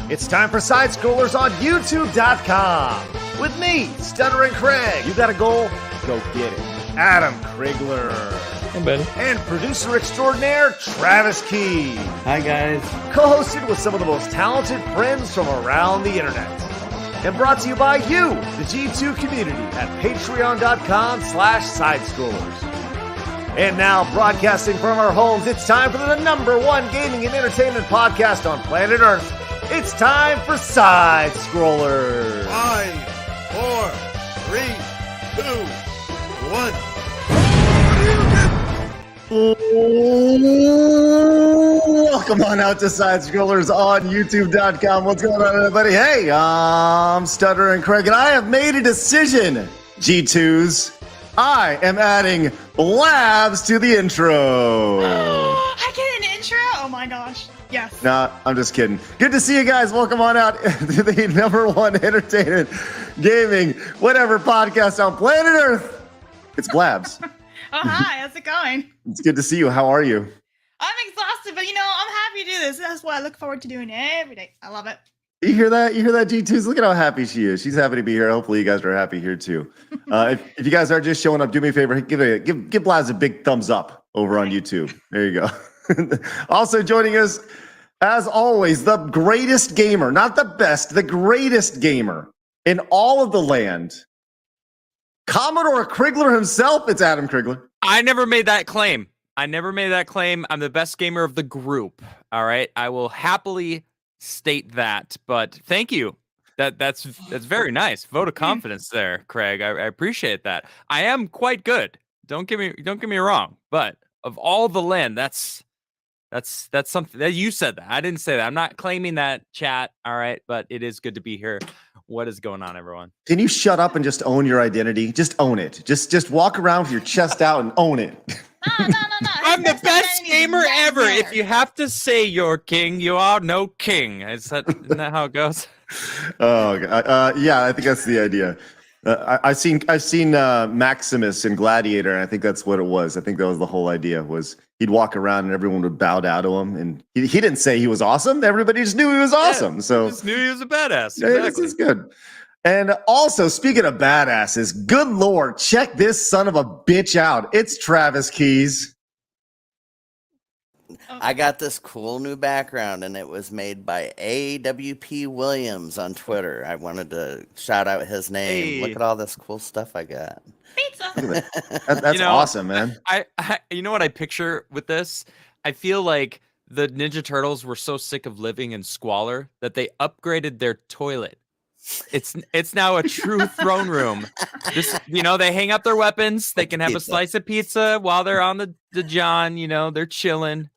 It's time for Side Scrollers on YouTube.com. With me, Stuttering Craig. You got a goal? Go get it. Adam Krigler. Hey, buddy. And producer extraordinaire, Travis Key. Hi, guys. Co-hosted with some of the most talented friends from around the internet. And brought to you by you, the G2 community, at patreon.com/sidescrollers. And now, broadcasting from our homes, it's time for the #1 gaming and entertainment podcast on planet Earth. It's time for Side Scrollers. 5, 4, 3, 2, 1. Welcome on out to Side Scrollers on YouTube.com. What's going on, everybody? Hey, I'm Stuttering Craig, and I have made a decision, G2s. I am adding Blabs to the intro. I get an intro? Oh my gosh. Yes. Nah, I'm just kidding. Good to see you guys. Welcome on out to the #1 entertainment, gaming, whatever podcast on planet Earth. It's Blabs. Oh, hi. How's it going? It's good to see you. How are you? I'm exhausted, but I'm happy to do this. That's what I look forward to doing every day. I love it. You hear that? You hear that, G2s? Look at how happy she is. She's happy to be here. Hopefully, you guys are happy here too. If you guys are just showing up, do me a favor. Give Blabs a big thumbs up over on YouTube. There you go. Also joining us, as always, the greatest gamer, not the best, the greatest gamer in all of the land. Commodore Krigler himself. It's Adam Krigler. I never made that claim. I'm the best gamer of the group. All right. I will happily state that, but thank you. That's very nice. Vote of confidence there, Craig. I appreciate that. I am quite good. Don't get me wrong. But of all the land, that's something that you said that. I didn't say that. I'm not claiming that, chat. All right, but it is good to be here. What is going on, everyone? Can you shut up and just own your identity? Just own it. Just walk around with your chest out and own it. No. I'm the best gamer ever. If you have to say you're king, you are no king. Isn't that how it goes? Oh, yeah, I think that's the idea. I've seen Maximus in Gladiator, and I think that's what it was. I think that was the whole idea. Was he'd walk around and everyone would bow down to him, and he didn't say he was awesome. Everybody just knew he was awesome. So just knew he was a badass. Yeah, Exactly. this is good. And also, speaking of badasses, good Lord, check this son of a bitch out. It's Travis Keys. I got this cool new background, and it was made by AWP Williams on Twitter. I wanted to shout out his name. Hey. Look at all this cool stuff I got. Pizza. That's awesome, man. I you know what I picture with this? I feel like the Ninja Turtles were so sick of living in squalor that they upgraded their toilet. It's now a true throne room. They hang up their weapons. They can have a slice of pizza while they're on the John. They're chilling.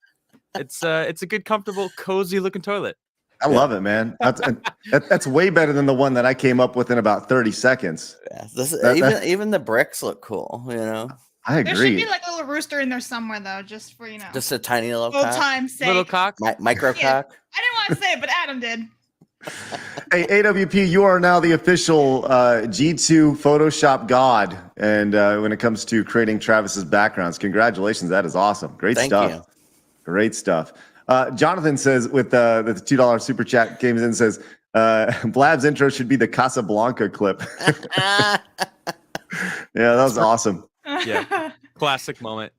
It's a good, comfortable, cozy looking toilet. I love it, man. That's way better than the one that I came up with in about 30 seconds. Yeah, even the bricks look cool. I agree. There should be like a little rooster in there somewhere, though, just for, Just a tiny little old cock. time's sake. Little cock. Micro Yeah. cock. I didn't want to say it, but Adam did. Hey, AWP, you are now the official G2 Photoshop god. And when it comes to creating Travis's backgrounds, congratulations. That is awesome. Great Thank stuff. you. Great stuff. Jonathan says, with the $2 super chat came in, says, Blab's intro should be the Casablanca clip. Yeah, that was awesome. Yeah, classic moment.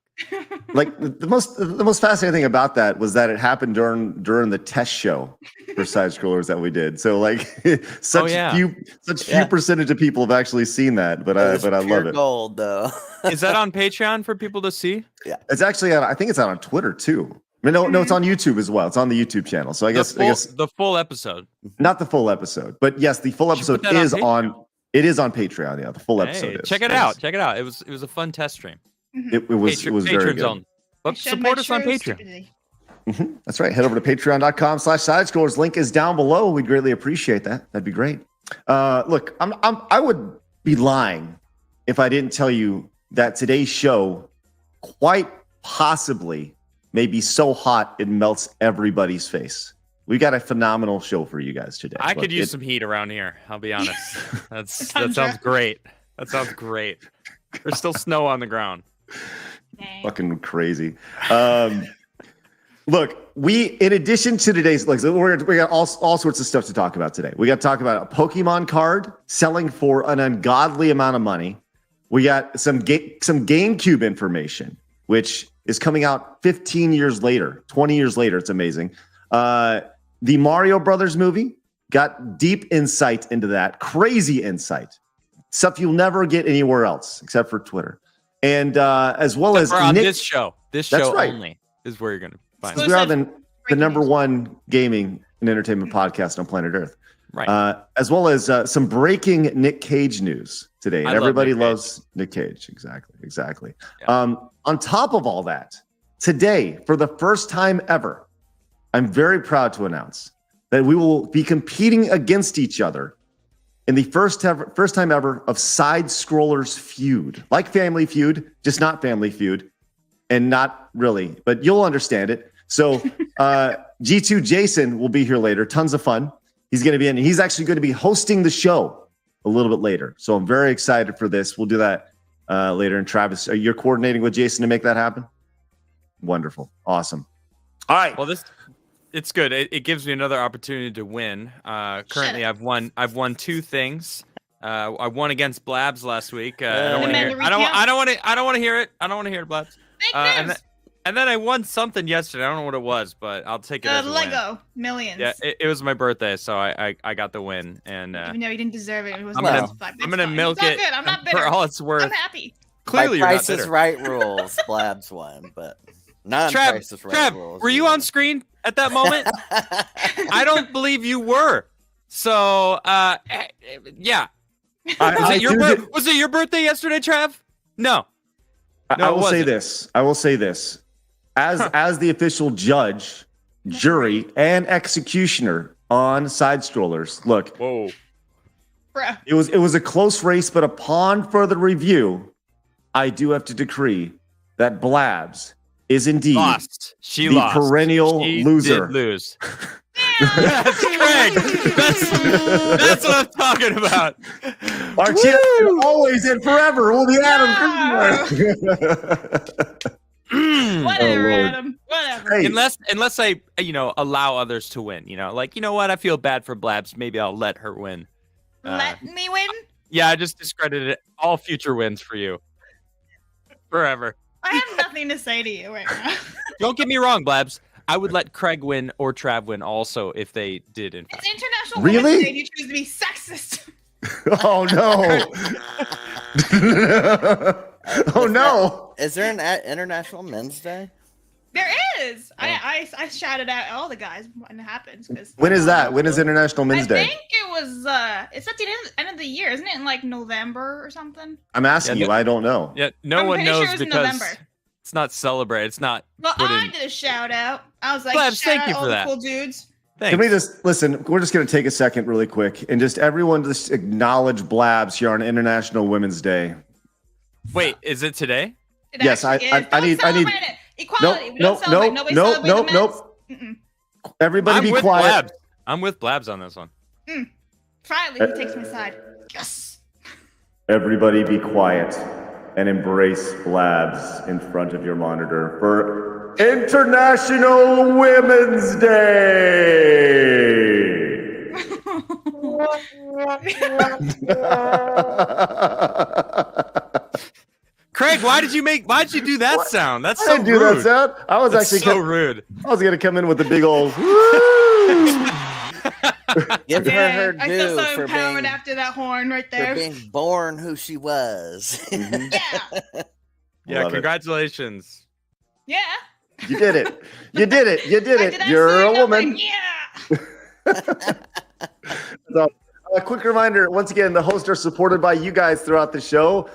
Like the most fascinating thing about that was that it happened during the test show for Side Scrollers that we did. So like such few percentage of people have actually seen that, but I love it. Gold though. Is that on Patreon for people to see? Yeah, it's actually I think it's out on Twitter too. I mean, no, it's on YouTube as well. It's on the YouTube channel. So I guess the full episode, not the full episode, but yes, the full episode is on. It is on Patreon. Yeah, the full episode is. Check it out. Check it out. It was a fun test stream. It was very good. Zone. But support us on Patreon. That's right. Head over to patreon.com/sidescrollers. Link is down below. We'd greatly appreciate that. That'd be great. Look, I would be lying if I didn't tell you that today's show quite possibly may be so hot it melts everybody's face. We got a phenomenal show for you guys today. I could use some heat around here. I'll be honest. That sounds great. That sounds great. There's still snow on the ground. Fucking crazy. Look, in addition to today's, we got all sorts of stuff to talk about today. We got to talk about a Pokemon card selling for an ungodly amount of money. We got some GameCube information, which is coming out 15 years later, 20 years later. It's amazing. The Mario Brothers movie got deep insight into that, crazy insight, stuff you'll never get anywhere else except for Twitter. And as well as on this show right. only is where you're going to find we are the number one gaming and entertainment podcast on planet Earth. Right. As well as some breaking Nick Cage news today. And everybody loves Nick Cage. Exactly. Yeah. On top of all that, today, for the first time ever, I'm very proud to announce that we will be competing against each other in the first time ever of Side Scrollers Feud. Like Family Feud, just not Family Feud. And not really, but you'll understand it. So G2 Jason will be here later. Tons of fun. He's going to be in. He's actually going to be hosting the show a little bit later. So I'm very excited for this. We'll do that later. And Travis, you're coordinating with Jason to make that happen? Wonderful. Awesome. All right. Well, it's good. It gives me another opportunity to win. Currently, I've won 2 things. I won against Blabs last week. I don't want to hear it. I don't want to hear it. I don't want to hear it, Blabs. And then I won something yesterday. I don't know what it was, but I'll take it as a Lego win. Millions. Yeah, it was my birthday, so I got the win. And even though you didn't deserve it, it was I'm gonna milk it good. I'm not bitter. for all it's worth. I'm happy. Clearly, By you're Price not is bitter. Right rules, Blabs won, but non-Price is Right rules. Were you on screen at that moment? I don't believe you were. So, yeah. Was it your birthday yesterday, Trav? No. I will say this. As the official judge, jury, and executioner on Side Strollers, look. Whoa. Bruh. It was a close race, but upon further review, I do have to decree that Blabs is indeed lost. She the lost. perennial She loser. Did lose. That's Craig. That's what I'm talking about. Our champion always and forever will be Adam Christopher. Whatever, Adam. Whatever. Hey. Unless I allow others to win. Like, you know what? I feel bad for Blabs. Maybe I'll let her win. Let me win? Yeah, I just discredited all future wins for you. Forever. I have nothing to say to you right now. Don't get me wrong, Blabs. I would let Craig win or Trav win also if they did, in fact. It's International Really? Women's Day. You choose to be sexist. Oh no! Oh no! Is there an International Men's Day? There is. I shouted out all the guys when it happens. When is that? When is International Men's Day? I think it was. It's at the end of the year, isn't it? In like November or something. I'm asking you. I don't know. Yeah, no I'm one pretty knows sure it was in because November. it's not celebrated. It's not. Well, put I in. did a shout out. I was like, Blabs, shout thank you out for all that. the cool dudes. Thanks. Can we just listen? We're just going to take a second really quick and just everyone just acknowledge Blabs here on International Women's Day. Wait, is it today? It Yes, actually is. I need It. Equality. We don't celebrate. Nobody celebrates the men's. Everybody I'm be with quiet. Blabs. I'm with Blabs on this one. Finally, he takes my side. Yes. Everybody be quiet and embrace Blabs in front of your monitor for International Women's Day. Craig, why'd you do that sound? That's I so didn't do rude. that sound. I was That's actually so rude. I was gonna come in with a big old woo. Give her I feel due so for empowered being, after that horn right for there. being born who she was. Yeah. Yeah, Love it. congratulations. Yeah. You did it. You did it. You did it. Did You're a absolutely woman. nothing. Yeah. So, a quick reminder, once again, the hosts are supported by you guys throughout the show.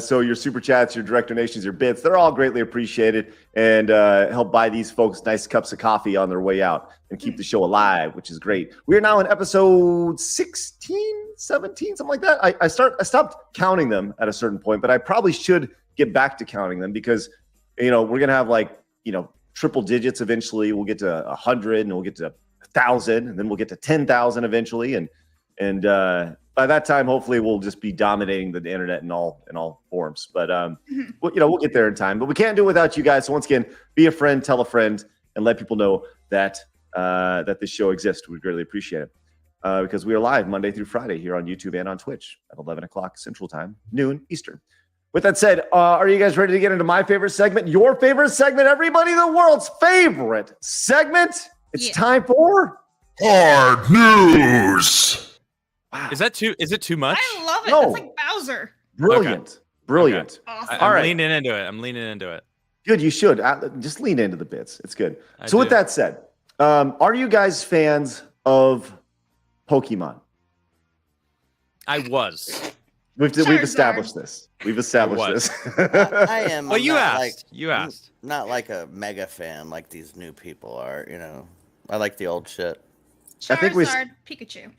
So your super chats, your direct donations, your bits, they're all greatly appreciated and help buy these folks nice cups of coffee on their way out and keep the show alive, which is great. We are now in episode 16, 17, something like that. I stopped counting them at a certain point, but I probably should get back to counting them because, we're going to have triple digits eventually. We'll get to 100 and we'll get to 1,000 and then we'll get to 10,000 eventually. And by that time, hopefully, we'll just be dominating the internet in all forms. But we'll get there in time. But we can't do it without you guys. So once again, be a friend, tell a friend, and let people know that that this show exists. We greatly appreciate it because we are live Monday through Friday here on YouTube and on Twitch at 11 o'clock Central Time, noon Eastern. With that said, are you guys ready to get into my favorite segment, your favorite segment, everybody, the world's favorite segment? It's time for Hard News. Wow. Is it too much? I love it. No. That's like Bowser. Brilliant. Brilliant. Awesome. All right. I'm leaning into it. I'm leaning into it. Good. You should just lean into the bits. It's good. I So with do. that said, are you guys fans of Pokemon? I was. We've Charizard. established this. We've established was. this. I am. Well, I'm you not asked. You asked. Not like a mega fan like these new people are. I like the old shit. I think we- Charizard, Pikachu.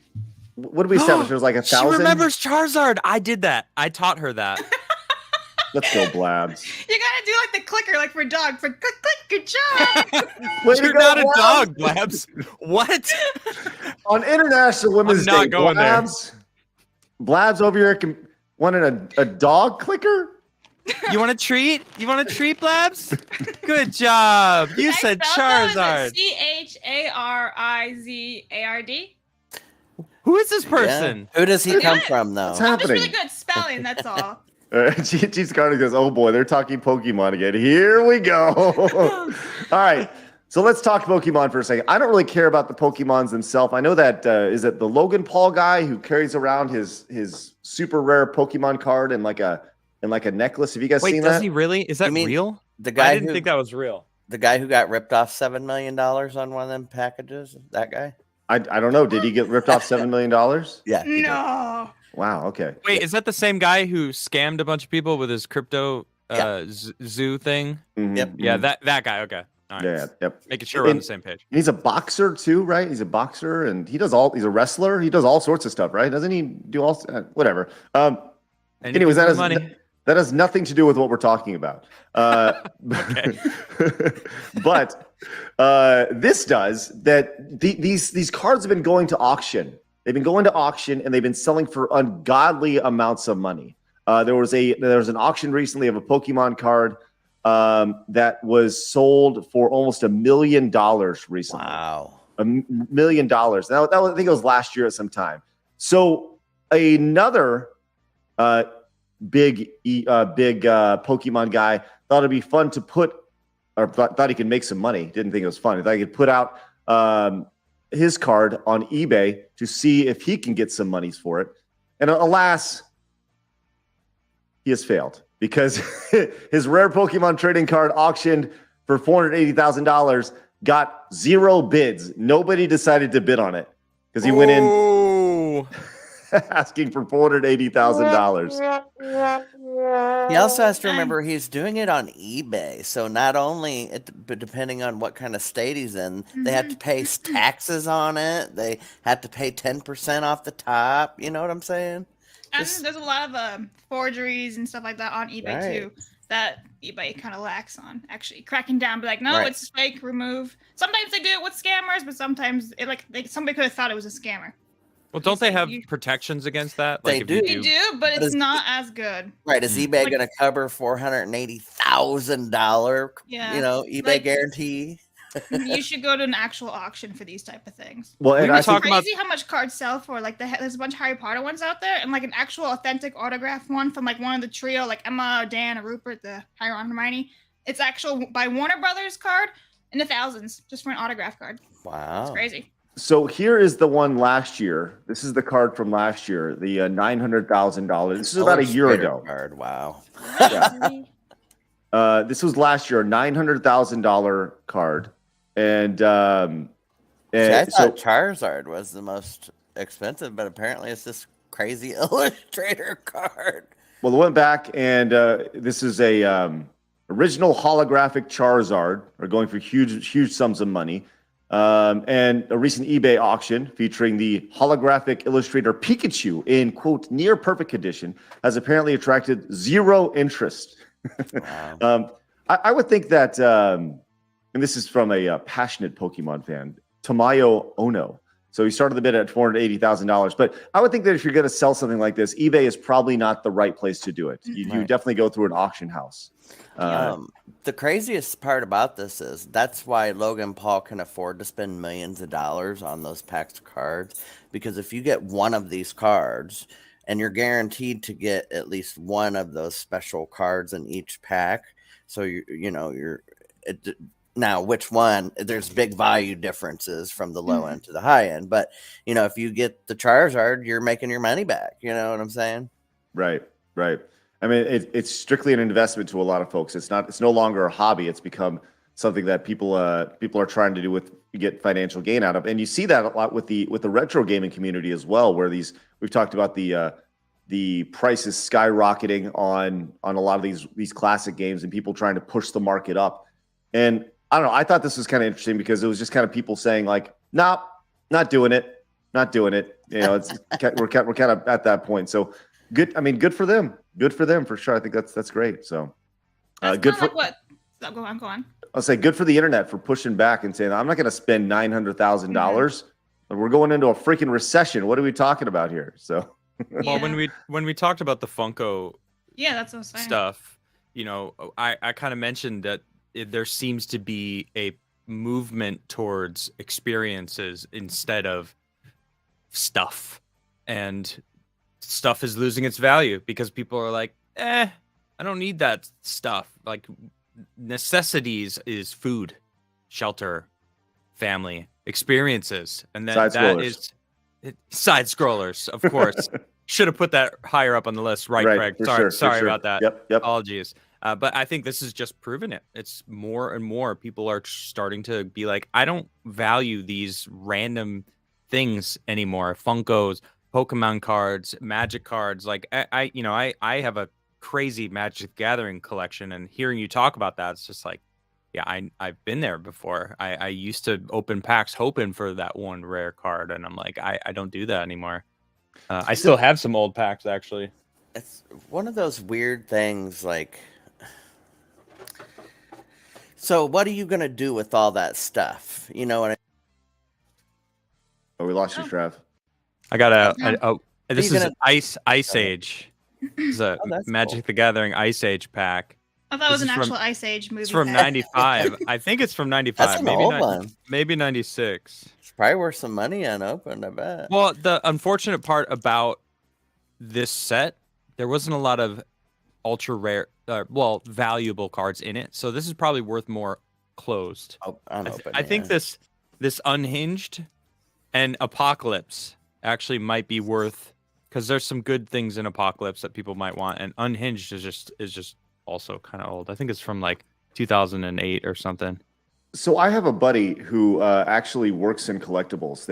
What did we establish? It was like 1,000. She remembers Charizard. I did that. I taught her that. Let's go, Blabs. You gotta do like the clicker, like for dog, for click, click, good job. Way to You're go, not a Blabs. dog, Blabs. What? On International Women's not Day, going there. Blabs over here wanted a dog clicker? You want a treat? You want a treat, Blabs? Good job. You said Charizard. Charizard. Who is this person? Yeah. Who does he Good. come from, though? What's I'm just happening? really good at spelling, that's all. Cheese Carter goes, oh boy, they're talking Pokemon again. Here we go. All right. So let's talk Pokemon for a second. I don't really care about the Pokemons themselves. I know that is it the Logan Paul guy who carries around his super rare Pokemon card in like a necklace. Have you guys Wait, seen does that? he really? Is that You mean real? The guy I didn't who think that was real. the guy who got ripped off $7 million on one of them packages. That guy. I don't know. Did he get ripped off $7 million? Yeah. he did. No. Wow. Okay. Wait, is that the same guy who scammed a bunch of people with his crypto zoo thing? Mhm, Yep. Yeah, mhm. that guy. Okay. All right. Yeah. Yep. Making sure we're on the same page. And he's a boxer too, right? He's a boxer, and he's a wrestler. He does all sorts of stuff, right? Doesn't he do all whatever? And Anyways, that that has nothing to do with what we're talking about. Okay. But this does that. These cards have been going to auction. They've been going to auction, and they've been selling for ungodly amounts of money. There was an auction recently of a Pokemon card that was sold for almost $1 million recently. Wow. $1 million. Now, I think it was last year at some time. So another big Pokemon guy thought it'd be fun to thought he could make some money. Didn't think it was fun. He thought he could put out his card on eBay to see if he can get some monies for it. And alas, he has failed because his rare Pokemon trading card auctioned for $480,000 got 0 bids. Nobody decided to bid on it because he went in asking for $480,000. He also has to remember he's doing it on eBay. So not only, but depending on what kind of state he's in, they have to pay taxes on it. They have to pay 10% off the top. You know what I'm saying? And Just- there's a lot of forgeries and stuff like that on eBay too that eBay kind of lacks on actually cracking down. Be like, no, Right. it's fake. Remove. Sometimes they do it with scammers, but sometimes somebody could have thought it was a scammer. Well, don't they have You- protections against that? They if you do. They do, but But it's it's- not as good. Right. Is eBay Like- going to cover $480,000, Yeah. eBay Like- guarantee? You should go to an actual auction for these type of things. Well, and were I It's think, talking about- crazy how much cards sell for. Like there's a bunch of Harry Potter ones out there, and like an actual authentic autograph one from like one of the trio, like Emma, Dan, or Rupert, the Harry, Ron, Hermione. It's actual by Warner Brothers card in the thousands just for an autograph card. It's Wow. crazy. so here is the one last year. This is the card from last year, the $900,000. This is about a year Illustrator ago. Card. Wow. This was last year, a $900,000 card. And, See, I so thought Charizard was the most expensive, but apparently it's this crazy Illustrator card. well, they went back and this is a original holographic Charizard. Are going for huge sums of money. And a recent eBay auction featuring the holographic Illustrator Pikachu in quote near perfect condition has apparently attracted 0 interest. Wow. I would think that, and this is from a passionate Pokemon fan, Tamayo Ono, So he started the bid at $480,000. But I would think that if you're going to sell something like this, eBay is probably not the right place to do it. You definitely go through an auction house. The craziest part about this is that's why Logan Paul can afford to spend millions of dollars on those packs of cards, because if you get one of these cards and you're guaranteed to get at least one of those special cards in each pack, so now which one, there's big value differences from the low end to the high end, but if you get the Charizard, you're making your money back. You know what I'm saying? Right. I mean, it's strictly an investment to a lot of folks. It's no longer a hobby. It's become something that people are trying to do get financial gain out of. And you see that a lot with the retro gaming community as well, where we've talked about the prices skyrocketing on a lot of these classic games and people trying to push the market up. And I don't know, I thought this was kind of interesting because it was just kind of people saying like, nah, not doing it. It's we're kind of at that point. So good. I mean, good for them. Good for them for sure. I think that's great. So good for what? Go on. I'll say good for the internet for pushing back and saying I'm not going to spend $900,000. We're going into a freaking recession. What are we talking about here? So well, when we talked about the Funko, that's what I was saying. Stuff, I kind of mentioned that there seems to be a movement towards experiences instead of stuff, and stuff is losing its value because people are like, I don't need that stuff. Like necessities is food, shelter, family, experiences, and then that is side scrollers, of course. Should have put that higher up on the list, right Craig? Sorry about that. Yep. Apologies. But I think this has just proven it. It's more and more people are starting to be like, I don't value these random things anymore. Funkos, Pokemon cards, Magic cards. Like I have a crazy Magic the Gathering collection, and hearing you talk about that, it's just like, yeah, I've been there before. I used to open packs hoping for that one rare card, and I'm like, I don't do that anymore. I still have some old packs actually. It's one of those weird things, like. So what are you gonna do with all that stuff? You know what I mean? Oh, we lost you, Trav. I got this is Ice Age. It's a Magic cool. the Gathering Ice Age pack. I thought it was an actual Ice Age movie. It's from 95. I think it's from 95. That's an old one. Maybe 96. It's probably worth some money unopened, I bet. Well, the unfortunate part about this set, there wasn't a lot of ultra rare, valuable cards in it. So this is probably worth more closed. Unopened, I think this Unhinged and Apocalypse actually might be worth, because there's some good things in Apocalypse that people might want, and Unhinged is just also kind of old. I think it's from like 2008 or something. So I have a buddy who actually works in collectibles.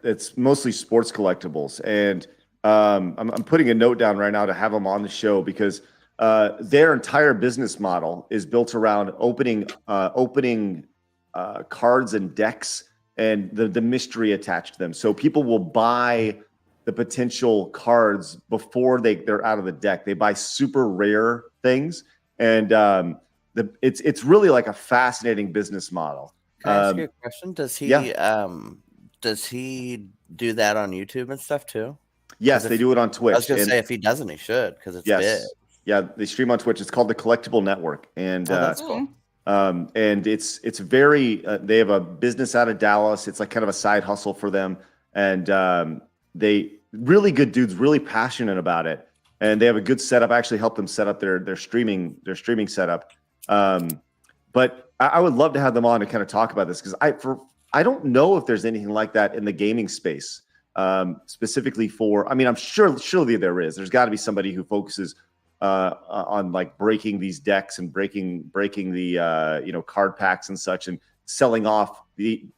It's mostly sports collectibles, and I'm putting a note down right now to have them on the show because their entire business model is built around opening cards and decks and the mystery attached to them. So people will buy the potential cards before they're out of the deck. They buy super rare things, and it's really like a fascinating business model. Can I ask you a question? Does he do that on YouTube and stuff too? Yes, they do it on Twitch. I was going to say, if he doesn't, he should, because it's big. Yeah, they stream on Twitch. It's called the Collectible Network, and that's cool. And it's very. They have a business out of Dallas. It's like kind of a side hustle for them, and they really good dudes, really passionate about it, and they have a good setup. I actually helped them set up their streaming setup. But I would love to have them on to kind of talk about this because I don't know if there's anything like that in the gaming space. Specifically for, I mean, I'm surely there is. There's got to be somebody who focuses on like breaking these decks and breaking the card packs and such, and selling off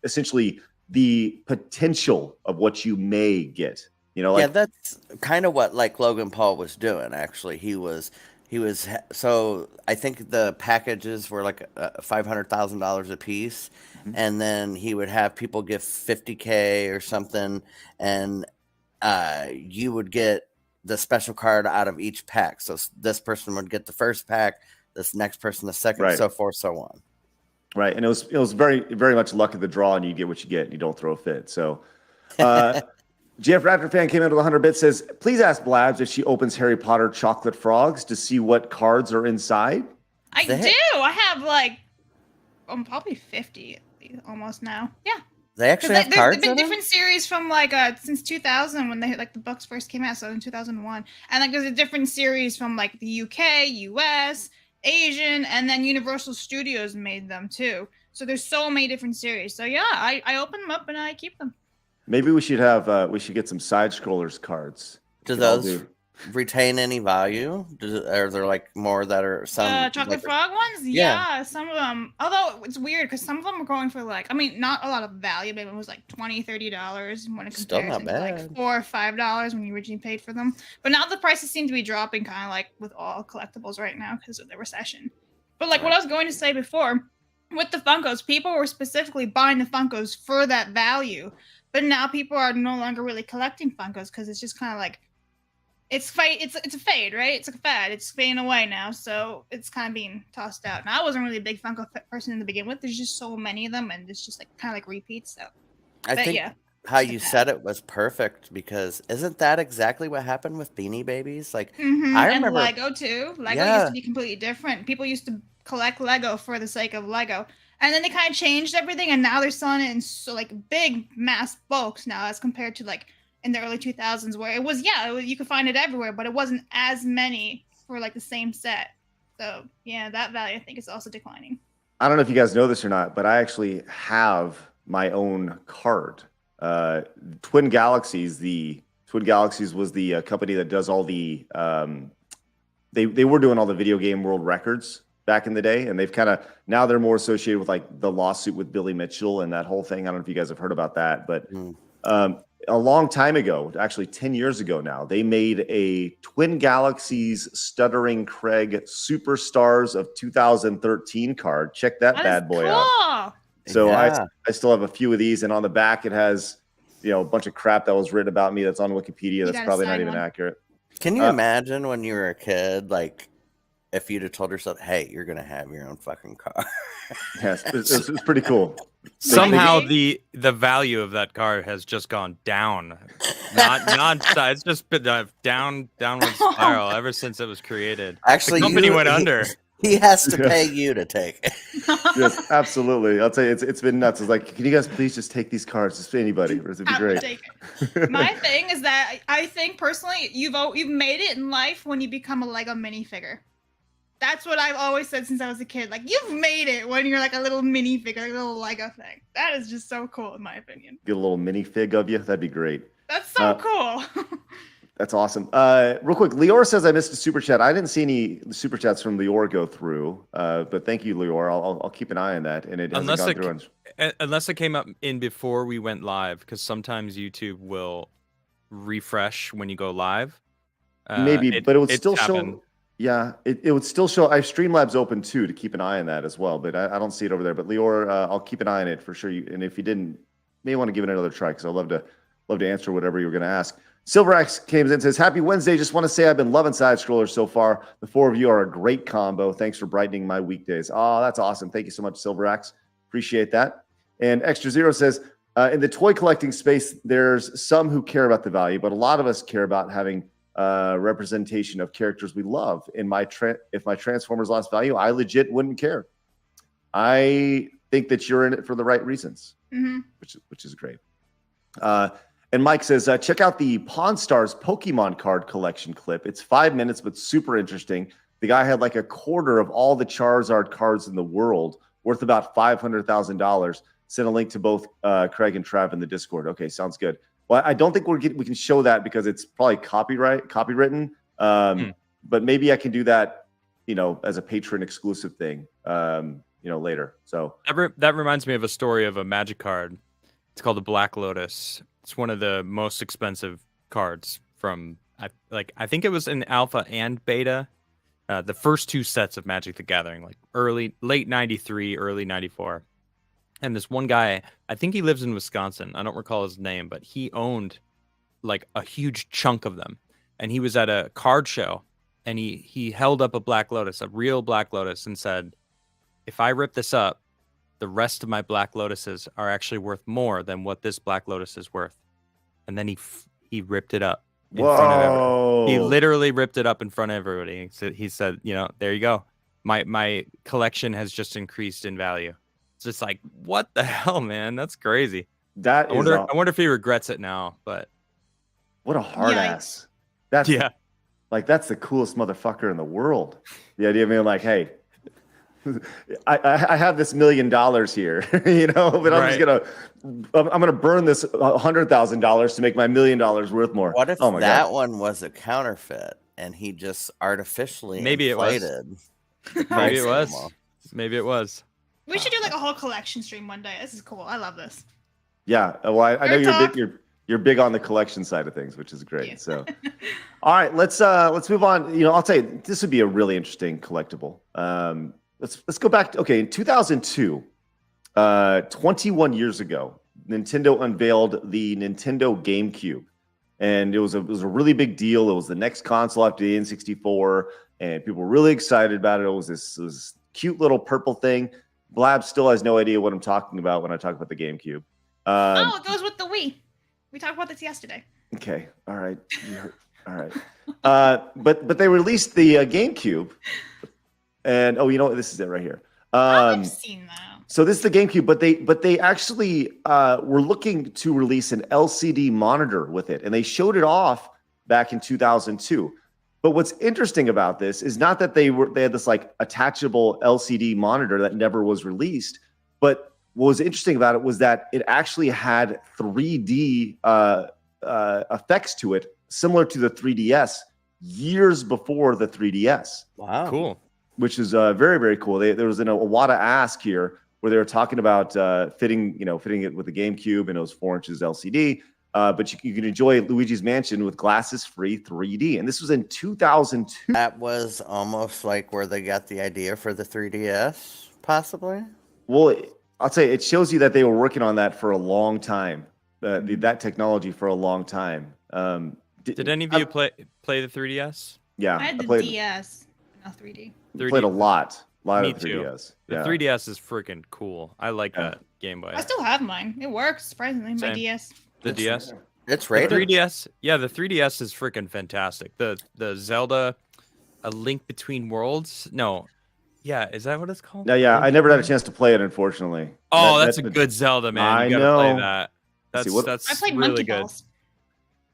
essentially the potential of what you may get. That's kind of what like Logan Paul was doing. Actually, he was. So I think the packages were like $500,000 a piece, and then he would have people give $50K or something, and you would get the special card out of each pack. So this person would get the first pack, this next person the second, so forth, so on. Right, and it was very very much luck of the draw, and you get what you get, and you don't throw a fit. So GF Raptor fan came in with 100 bits, says, please ask Blabs if she opens Harry Potter chocolate frogs to see what cards are inside. I do. I have like probably 50 almost now. Yeah. They actually have cards There's been in different series from like since 2000 when they like the books first came out, so in 2001, and like there's a different series from like the UK, US, Asian, and then Universal Studios made them too. So there's so many different series. So yeah, I open them up and I keep them. Maybe we should have we should get some side scrollers cards. Do those retain any value? Are there like more that are some chocolate frog ones? Yeah, some of them. Although it's weird because some of them are going for like, I mean, not a lot of value. Maybe it was like $20-$30 when it compares to like $4 or $5 when you originally paid for them. But now the prices seem to be dropping, kind of like with all collectibles right now because of the recession. But like what I was going to say before, with the Funkos, people were specifically buying the Funkos for that value. But now people are no longer really collecting Funkos because it's just kind of like, it's a fade, right? It's like a fad. It's fading away now, so it's kind of being tossed out. And I wasn't really a big Funko person to begin with. There's just so many of them, and it's just like kind of like repeats. So I think how you said it was perfect because isn't that exactly what happened with Beanie Babies? Like I remember and Lego too. Lego used to be completely different. People used to collect Lego for the sake of Lego, and then they kind of changed everything, and now they're selling it in so like big mass bulks now as compared to like in the early 2000s where it was you could find it everywhere, but it wasn't as many for like the same set. So yeah, that value I think is also declining. I don't know if you guys know this or not, but I actually have my own card. Twin Galaxies was the company that does all the they were doing all the video game world records back in the day, and they've kind of now they're more associated with like the lawsuit with Billy Mitchell and that whole thing. I don't know if you guys have heard about that, but a long time ago, actually 10 years ago now, they made a Twin Galaxies Stuttering Craig Superstars of 2013 card. Check that bad boy out. So I still have a few of these, and on the back it has, a bunch of crap that was written about me that's on Wikipedia that's probably not even accurate. Can you imagine when you were a kid, like if you'd have told yourself, "Hey, you're gonna have your own fucking car"? Yes, it's pretty cool. Somehow the value of that car has just gone down, it's just been downward spiral ever since it was created. Actually, the company went under. He has to pay you to take it. Yes, absolutely. I'll tell you, it's been nuts. It's like, can you guys please just take these cards? Just anybody, it'd be great. My thing is that I think personally, you've made it in life when you become a Lego minifigure. That's what I've always said since I was a kid. Like, you've made it when you're like a little minifigure, like a little Lego thing. That is just so cool, in my opinion. Get a little minifig of you. That'd be great. That's so cool. That's awesome. Real quick, Lior says I missed a super chat. I didn't see any super chats from Lior go through, but thank you, Lior. I'll keep an eye on that. And it hasn't gone through. Unless it came up in before we went live, because sometimes YouTube will refresh when you go live. Maybe, but it would still show. Yeah, it would still show. I have Streamlabs open too to keep an eye on that as well, but I don't see it over there. But Lior, I'll keep an eye on it for sure. And if you didn't, you may want to give it another try because I'd love to answer whatever you were going to ask. Silverax came in and says, "Happy Wednesday. Just want to say I've been loving Side Scrollers so far. The four of you are a great combo. Thanks for brightening my weekdays." Oh, that's awesome. Thank you so much, Silverax. Appreciate that. And Extra Zero says, in the toy collecting space, there's some who care about the value, but a lot of us care about having representation of characters we love. If my Transformers lost value, I legit wouldn't care. I think that you're in it for the right reasons, which is great. And Mike says, check out the Pawn Stars Pokemon card collection clip. It's 5 minutes, but super interesting. The guy had like a quarter of all the Charizard cards in the world, worth about $500,000. Send a link to both Craig and Trav in the Discord. Okay, sounds good. Well, I don't think we can show that because it's probably copywritten. But maybe I can do that, as a patron exclusive thing, later. So that reminds me of a story of a Magic card. It's called the Black Lotus. It's one of the most expensive cards from I think it was in alpha and beta. The first two sets of Magic the Gathering, like late 93, early 94. And this one guy, I think he lives in Wisconsin. I don't recall his name, but he owned like a huge chunk of them. And he was at a card show and he held up a Black Lotus, a real Black Lotus, and said, "If I rip this up, the rest of my Black Lotuses are actually worth more than what this Black Lotus is worth." and then he ripped it up in front of everyone. Whoa! He literally ripped it up in front of everybody. He said, you know, there you go. My collection has just increased in value. It's just like, what the hell, man? That's crazy. That I is wonder if he regrets it now. But what a hard Yikes. ass. That's yeah, like that's the coolest motherfucker in the world. The idea of being like, hey, I have this $1 million here, you know, but I'm gonna burn this $100,000 to make my $1 million worth more. What if oh my that God. one was a counterfeit and he just artificially Maybe it was. inflated? maybe it price was. of them all? Maybe it was. We should do like a whole collection stream one day. This is cool. I love this. Yeah, well, I know Nerd you're talk. big, you're big on the collection side of things, which is great. Yeah. So, all right, let's move on. You know, I'll tell you, this would be a really interesting collectible. Let's go back. Okay, in 2002, 21 years ago, Nintendo unveiled the Nintendo GameCube, and it was a really big deal. It was the next console after the N64, and people were really excited about it. It was this cute little purple thing. Blab still has no idea what I'm talking about when I talk about the GameCube. Oh, it goes with the Wii. We talked about this yesterday. Okay, all right, all right. But they released the GameCube, and you know what? This is it right here. I've seen that. So this is the GameCube, but they actually were looking to release an LCD monitor with it, and they showed it off back in 2002. But what's interesting about this is not that they had this like attachable LCD monitor that never was released, but what was interesting about it was that it actually had 3D effects to it, similar to the 3DS, years before the 3DS. Wow. Cool. Which is very, very cool. There was a Iwata Ask here where they were talking about fitting it with the GameCube, and it was 4 inches LCD. But you can enjoy Luigi's Mansion with glasses-free 3D. And this was in 2002. That was almost like where they got the idea for the 3DS, possibly. Well, I'll tell you, it shows you that they were working on that for a long time. That technology for a long time. Did any of you play the 3DS? Yeah, I had the played, DS, no 3D. played a lot Me of too. 3DS. The Yeah. 3DS is freaking cool. I like Yeah. that Game Boy. I still have mine. It works surprisingly. My Same. DS. The DS. It's The rated. 3DS. Yeah, the 3DS is freaking fantastic. The Zelda, A Link Between Worlds. No, yeah, is that what it's called? No, yeah, I never had a chance to play it, unfortunately. Oh, that's a good Zelda, man. I You gotta play know. that. See, what- That's I played really Monkey good. Balls.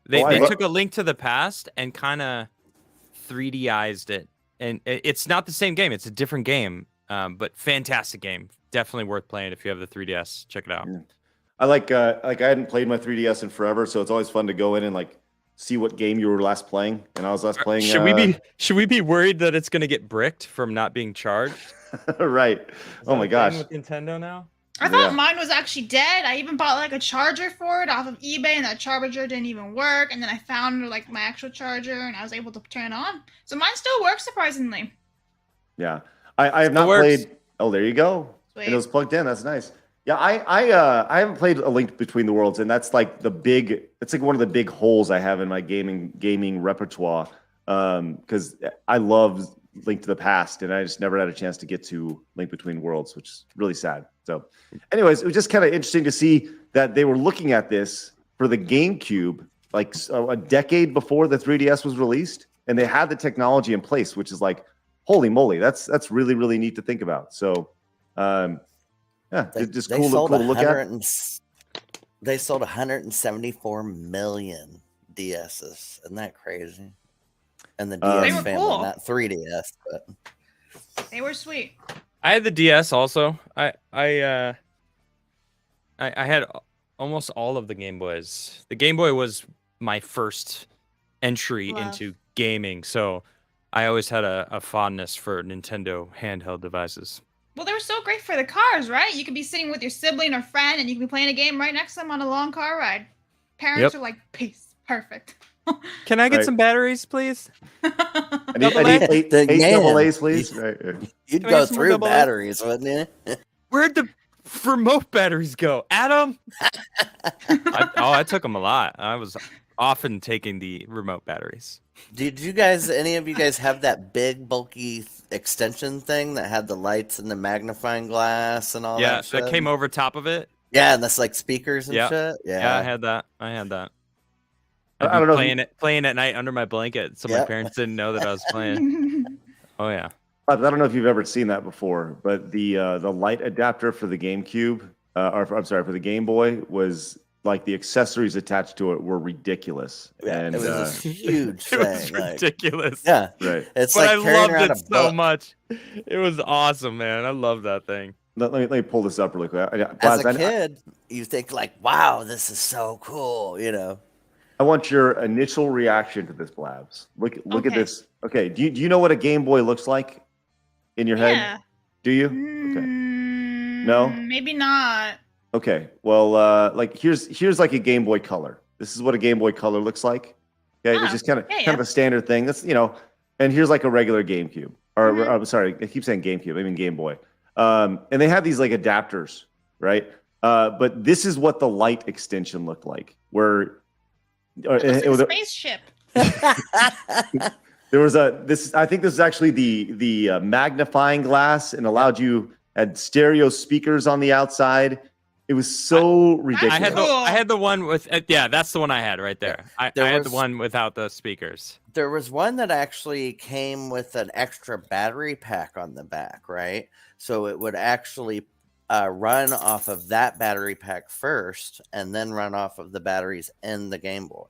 They Oh, I- took A Link to the Past and kind of 3D'ized it, and it's not the same game. It's a different game, but fantastic game. Definitely worth playing if you have the 3DS. Check it out. Yeah. I like I hadn't played my 3DS in forever, so it's always fun to go in and like see what game you were last playing. And I was last playing. Should we be worried that it's gonna get bricked from not being charged? right? Is Oh that my a thing gosh! with Nintendo now. I thought Yeah. mine was actually dead. I even bought like a charger for it off of eBay, and that charger didn't even work. And then I found like my actual charger, and I was able to turn it on. So mine still works surprisingly. Yeah, I have Still not works. played. Oh, there you go. Sweet. And it was plugged in. That's nice. Yeah, I haven't played A Link Between the Worlds, and that's like it's like one of the big holes I have in my gaming repertoire. Because I love Link to the Past, and I just never had a chance to get to Link Between Worlds, which is really sad. So, anyways, it was just kind of interesting to see that they were looking at this for the GameCube like a decade before the 3DS was released, and they had the technology in place, which is like, holy moly, that's really, really neat to think about. So, yeah, it's just cool to look at. They sold 174 million DSs. Isn't that crazy? And the DS They were family, cool. not 3DS, but They were sweet. I had the DS also. I had almost all of the Game Boys. The Game Boy was my first entry Love. into gaming, so I always had a fondness for Nintendo handheld devices. Well, they were so great for the cars, right? You could be sitting with your sibling or friend, and you could be playing a game right next to them on a long car ride. Parents Yep. are like, peace, perfect. Can I get Right. some batteries, please? I need Double A. eight The double man. A's, please. Right. you'd Can I go get some more through double A? batteries, wouldn't you? Where'd the remote batteries go? Adam? I took them a lot. I was often taking the remote batteries. Did any of you guys have that big, bulky extension thing that had the lights and the magnifying glass and all Yeah, that shit? that came over top of it. Yeah, and that's like speakers and Yeah. shit. Yeah, I had that. I don't know. Playing at night under my blanket, so my Yep. parents didn't know that I was playing. Oh yeah. I don't know if you've ever seen that before, but the light adapter for the GameCube, for the Game Boy was like the accessories attached to it were ridiculous. Yeah, and it was this huge It was thing. Like, ridiculous. yeah, right. it's But like I carrying loved around it a so book. much. It was awesome, man. I love that thing. Let me pull this up really quick. As a Blaz, kid, you think like, "Wow, this is so cool," you know. I want your initial reaction to this, Blabs. Look at Okay. this. Okay, do you know what a Game Boy looks like in your head? Yeah. Do you? Okay. No. Maybe not. Okay. Well, like here's like a Game Boy Color. This is what a Game Boy Color looks like. Okay, Oh, it's just kind of yeah. a standard thing. That's and here's like a regular GameCube. Or Mhm. I'm sorry, I keep saying GameCube. I mean Game Boy. And they have these like adapters, right? But this is what the light extension looked like, where It was like a spaceship. there was I think this is actually the magnifying glass and allowed you had stereo speakers on the outside. It was so ridiculous. I had the one with that's the one I had right there. I had the one without the speakers. There was one that actually came with an extra battery pack on the back, right? So it would actually run off of that battery pack first, and then run off of the batteries in the Game Boy.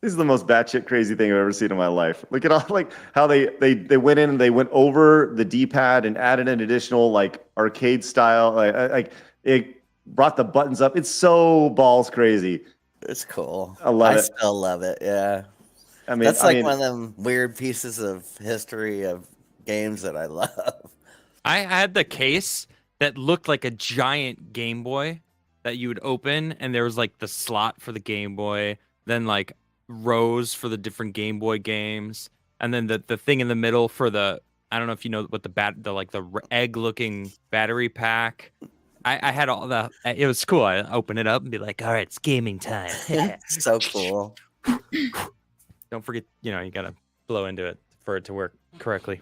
This is the most batshit crazy thing I've ever seen in my life. Look at all like how they went in and they went over the D-pad and added an additional like arcade style like it brought the buttons up. It's so balls crazy. It's cool. I love it. Still love it. Yeah. I mean, That's like one of them weird pieces of history of games that I love. I had the case that looked like a giant Game Boy that you would open, and there was like the slot for the Game Boy, then like rows for the different Game Boy games, and then the thing in the middle for the I don't know if you know what the egg looking battery pack. I had all that. It was cool. I open it up and be like, all right, it's gaming time. So cool. Don't forget, you gotta blow into it for it to work correctly.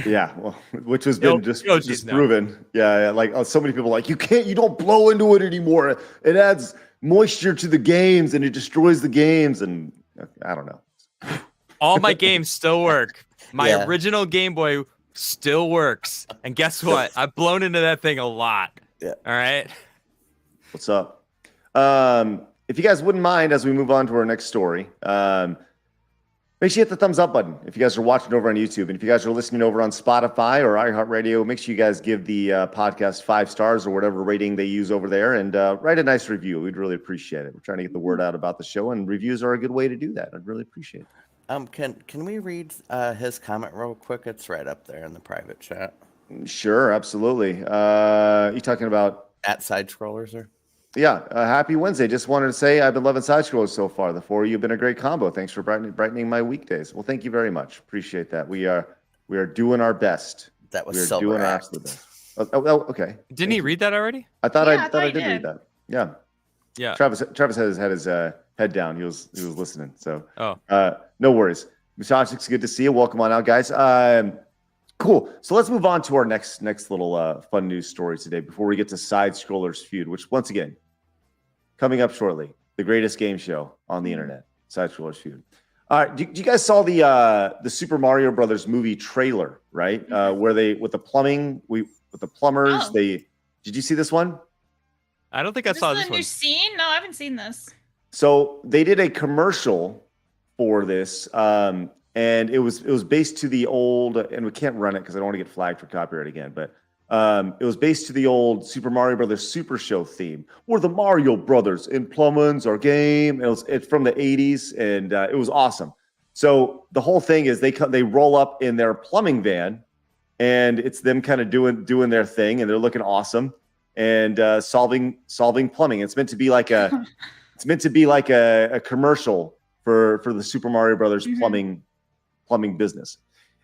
Yeah, well, which has been Yoji's just now. proven. Yeah, like so many people are like you don't blow into it anymore. It adds moisture to the games and it destroys the games. And I don't know. All my games still work. My Yeah. original Game Boy still works. And guess what? I've blown into that thing a lot. Yeah. All right. What's up? If you guys wouldn't mind, as we move on to our next story, make sure you hit the thumbs up button if you guys are watching over on YouTube. And if you guys are listening over on Spotify or iHeartRadio, make sure you guys give the podcast 5 stars or whatever rating they use over there and write a nice review. We'd really appreciate it. We're trying to get the word out about the show, and reviews are a good way to do that. I'd really appreciate it. Can we read his comment real quick? It's right up there in the private chat. Sure, absolutely. You talking about At Side Scrollers, or? Yeah, happy Wednesday. Just wanted to say I've been loving Side Scrollers so far. The 4 of you have been a great combo. Thanks for brightening my weekdays. Well, thank you very much. Appreciate that. We are doing our best. That was We are Silver doing our Axe. absolute best. Oh, okay. Didn't he read that already? I thought Yeah, I I thought did you read did. that. Yeah. Yeah. Travis had his head down. He was listening. So Oh. no worries. Mishash, it's good to see you. Welcome on out, guys. Cool. So let's move on to our next little fun news story today before we get to Side Scrollers Feud, which once again, coming up shortly, the greatest game show on the internet, Side Scrollers Feud. All right, you guys saw the Super Mario Brothers movie trailer, right? Where they with the plumbers. Oh. Did you see this one? I don't think I This saw is this a one. new scene? No, I haven't seen this. So they did a commercial for this, and it was based to the old, and we can't run it because I don't want to get flagged for copyright again, but it was based to the old Super Mario Brothers Super Show theme. We're the Mario Brothers in plumbing's our game. It's from the 80s, and it was awesome. So the whole thing is they roll up in their plumbing van, and it's them kind of doing their thing, and they're looking awesome and solving plumbing. It's meant to be like a commercial for the Super Mario Brothers plumbing business.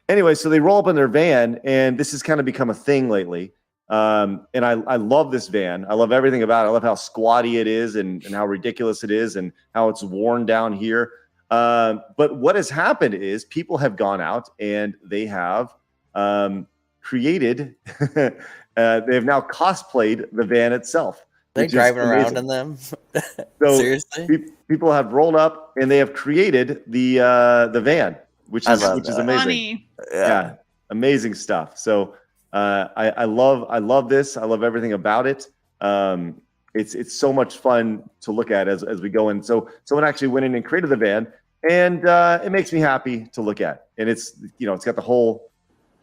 Anyway, so they roll up in their van, and this has kind of become a thing lately. And I love this van. I love everything about it. I love how squatty it is and how ridiculous it is and how it's worn down here. But what has happened is people have gone out and they have created, they have now cosplayed the van itself. They which is driving around amazing. in them. So Seriously, people have rolled up and they have created the van, which I is love which is that. amazing. Funny. Yeah, amazing stuff. So I love this. I love everything about it. It's so much fun to look at as we go in. So someone actually went in and created the van, and it makes me happy to look at. And it's it's got the whole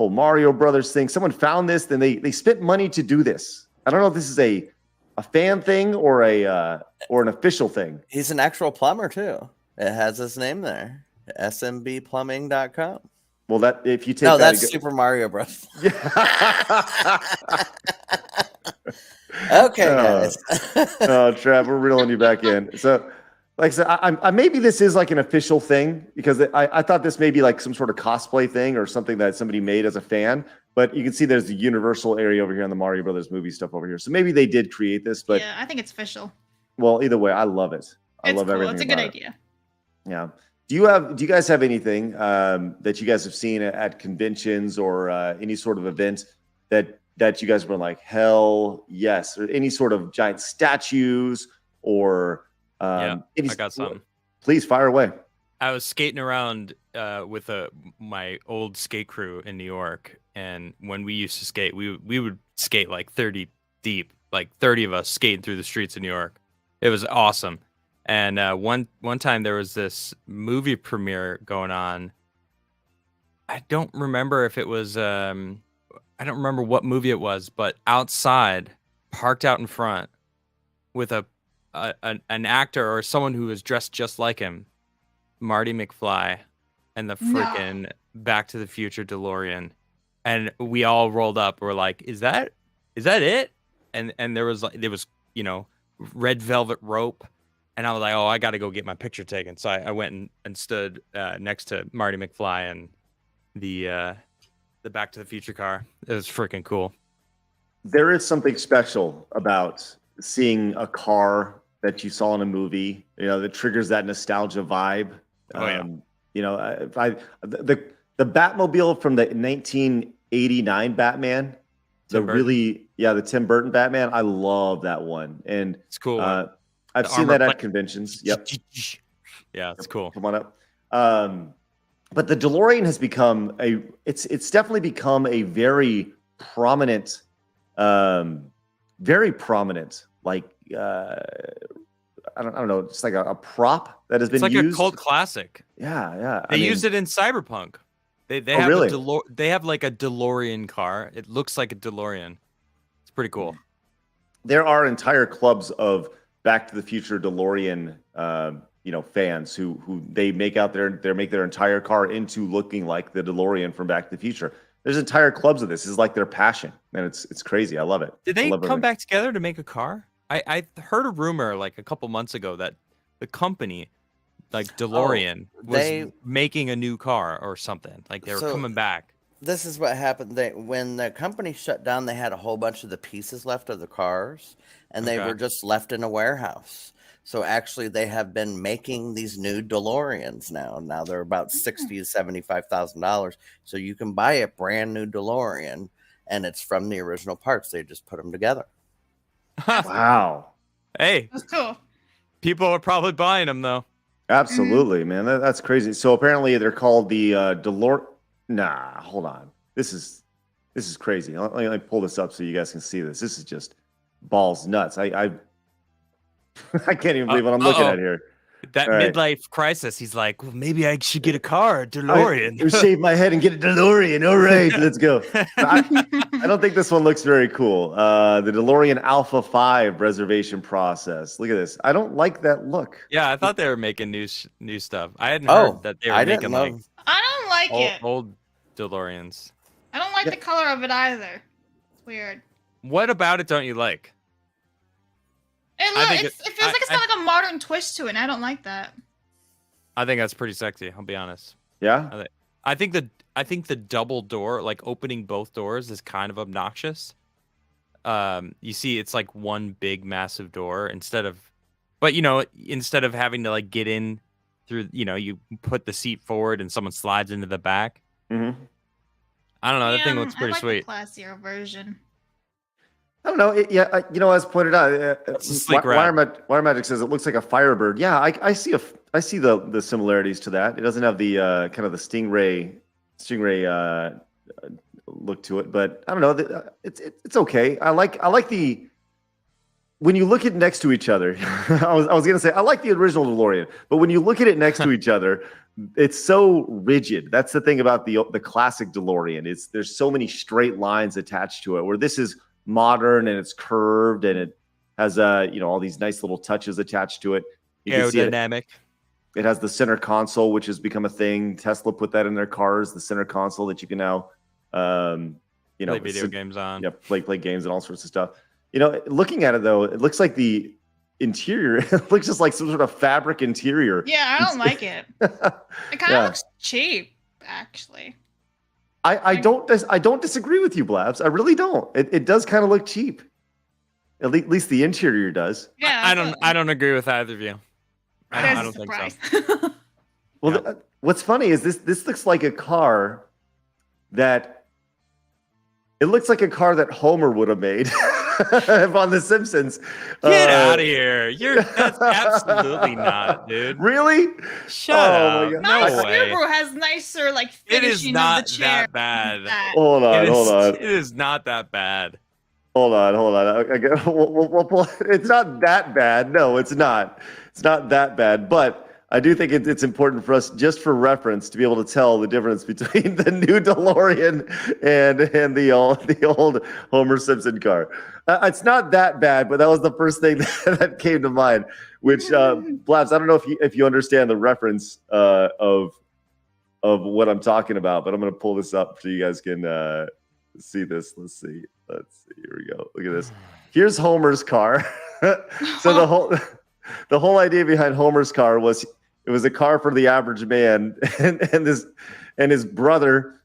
Mario Brothers thing. Someone found this, then they spent money to do this. I don't know if this is a fan thing or an official thing. He's an actual plumber too. It has his name there. SMBplumbing.com. Well, that if you take No, that, that's Super Mario Bros. Yeah. Okay, guys. Oh, Trav, we're reeling you back in. So, like I said, I maybe this is like an official thing because I thought this may be like some sort of cosplay thing or something that somebody made as a fan. But you can see there's the Universal area over here on the Mario Brothers movie stuff over here. So maybe they did create this. But Yeah, I think it's official. well, either way, I love it. I It's love cool. everything It's a good about it. idea. Yeah. Do you guys have anything that you guys have seen at conventions or any sort of event that you guys were like, hell yes, or any sort of giant statues or Yeah, any, I got something. Please fire away. I was skating around with my old skate crew in New York, and when we used to skate, we would skate like 30 deep, like 30 of us skating through the streets of New York. It was awesome. And one time there was this movie premiere going on. I don't remember if it was I don't remember what movie it was, but outside, parked out in front, with an actor or someone who was dressed just like him, Marty McFly, and the No. freaking Back to the Future DeLorean, and we all rolled up. We're like, "Is that it?" And there was red velvet rope, and I was like, "Oh, I got to go get my picture taken." So I went and stood next to Marty McFly and the Back to the Future car. It was freaking cool. There is something special about seeing a car that you saw in a movie, that triggers that nostalgia vibe. Oh, yeah. If the Batmobile from the 1989 Batman, Tim Burton. the Tim Burton Batman, I love that one. And It's cool. I've The seen armor that at plate. conventions. Yep. Yeah, it's cool. Come on up. But the DeLorean has become it's definitely become a very prominent, like I don't know, just like a prop that has been It's like used. a cult classic. Yeah. They used it in Cyberpunk. They Oh, have really? they have like a DeLorean car. It looks like a DeLorean. It's pretty cool. There are entire clubs of Back to the Future DeLorean, fans who they make their entire car into looking like the DeLorean from Back to the Future. There's entire clubs of this. This is like their passion, and it's crazy. I love it. Did I they love come everything. back together to make a car? I heard a rumor like a couple months ago that the company, like DeLorean, was making a new car or something. Like they were coming back. This is what happened. When the company shut down, they had a whole bunch of the pieces left of the cars, and they were just left in a warehouse. So actually, they have been making these new DeLoreans now. Now they're about $60,000 to $75,000. So you can buy a brand new DeLorean, and it's from the original parts. They just put them together. Wow. Hey, That's cool. people are probably buying them though. Absolutely, man. That's crazy. So apparently they're called the DeLorean. Nah, hold on. This is crazy. Let me pull this up so you guys can see this. This is just balls nuts. I can't even believe what I'm looking at here. That All right. midlife crisis. He's like, well, maybe I should get a car, a DeLorean. I shave my head and get a DeLorean. All right, let's go. I don't think this one looks very cool. The DeLorean Alpha 5 reservation process. Look at this. I don't like that look. Yeah, I thought they were making new stuff. I hadn't heard that they were I making didn't like know. I don't like it. old DeLoreans. I don't like the color of it either. It's weird. What about it don't you like? It feels like it's got like a modern twist to it, and I don't like that. I think that's pretty sexy. I'll be honest. Yeah. I think the double door, like opening both doors, is kind of obnoxious. You see, it's like one big massive door instead of having to like get in through, you put the seat forward and someone slides into the back. Mm-hmm. I don't know. That thing looks I pretty like sweet. the classier version. I don't know. As pointed out, It's a sleek wrap. Wire Magic says it looks like a Firebird. Yeah, I see the similarities to that. It doesn't have the kind of the stingray look to it, but I don't know. It's okay. I like the when you look at next to each other. I was gonna say I like the original DeLorean, but when you look at it next to each other, it's so rigid. That's the thing about the classic DeLorean. There's so many straight lines attached to it, where this is modern and it's curved and it has all these nice little touches attached to it. You can see Aerodynamic. It has the center console, which has become a thing. Tesla put that in their cars, the center console that you can now Play video games on. Yeah, play games and all sorts of stuff. Looking at it though, it looks like the interior it looks just like some sort of fabric interior. Yeah, I don't like it. It kind of looks cheap, actually. I don't disagree with you, Blabs. I really don't. It does kind of look cheap. At least the interior does. Yeah, I don't agree with either of you. I don't think so. Well, what's funny is this looks like a car that it looks like a car that Homer would have made on The Simpsons. Get out of here! That's absolutely not, dude. Really? Shut up! My No My way. Subaru has nicer It is finishing not of the chair. that bad. than that. Hold on. It is not that bad. Hold on. It's not that bad. No, it's not. It's not that bad. But I do think it's important for us, just for reference, to be able to tell the difference between the new DeLorean and the old Homer Simpson car. It's not that bad, but that was the first thing that came to mind. Which Blabs, I don't know if you understand the reference of what I'm talking about, but I'm going to pull this up so you guys can see this. Let's see. Here we go. Look at this. Here's Homer's car. So the whole idea behind Homer's car was it was a car for the average man, and his brother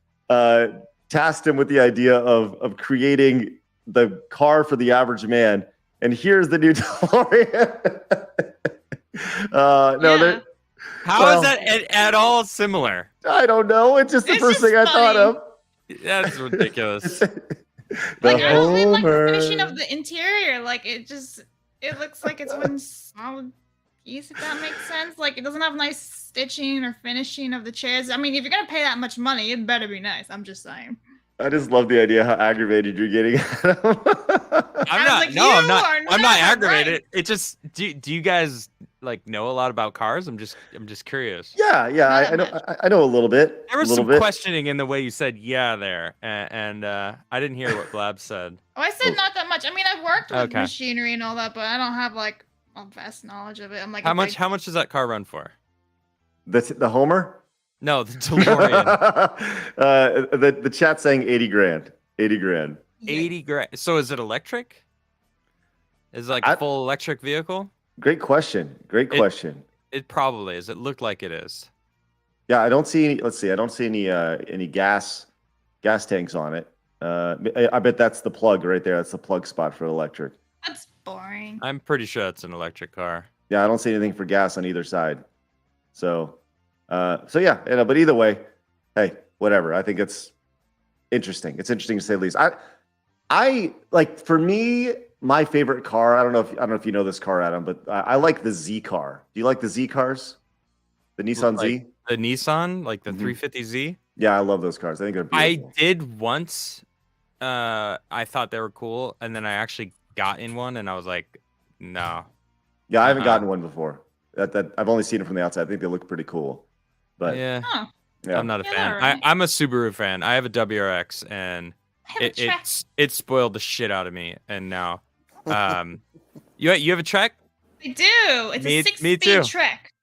tasked him with the idea of creating the car for the average man. And here's the new DeLorean. How is that at all similar? I don't know. It's just the first thing I thought of. That's ridiculous. I don't really like the finishing of the interior. Like it looks like it's one solid piece, if that makes sense. Like it doesn't have nice stitching or finishing of the chairs. I mean, if you're gonna pay that much money, it better be nice. I'm just saying. I just love the idea how aggravated you're getting at him. I'm not aggravated. Right. It just do you guys know a lot about cars? I'm just curious. Yeah, I know a little bit. There was some questioning in the way you said "yeah" there, and I didn't hear what Blab said. Oh, I said not that much. I mean, I've worked with machinery and all that, but I don't have a vast knowledge of it. I'm like, how much does that car run for? The Homer? No, the DeLorean. The chat saying 80 grand. 80 grand. 80 grand. So is it electric? Is it a full electric vehicle? Great question. It probably is. It looked like it is. Yeah, I don't see any. Let's see. I don't see any gas tanks on it. I bet that's the plug right there. That's the plug spot for electric. That's boring. I'm pretty sure it's an electric car. Yeah, I don't see anything for gas on either side. So yeah, but either way, hey, whatever. I think it's interesting. It's interesting to say the least. I like, for me, my favorite car. I don't know if you know this car, Adam, but I like the Z car. Do you like the Z cars? The Nissan Z? The Nissan, like the 350Z? Yeah, I love those cars. I think they're beautiful. I did once. I thought they were cool, and then I actually got in one, and I was like, no. Yeah, I haven't gotten one before. That I've only seen it from the outside. I think they look pretty cool. But yeah, yeah. I'm not a fan. Right. I'm a Subaru fan. I have a WRX, and it spoiled the shit out of me. And now, you have a Trek? I do. It's a 6-speed Trek.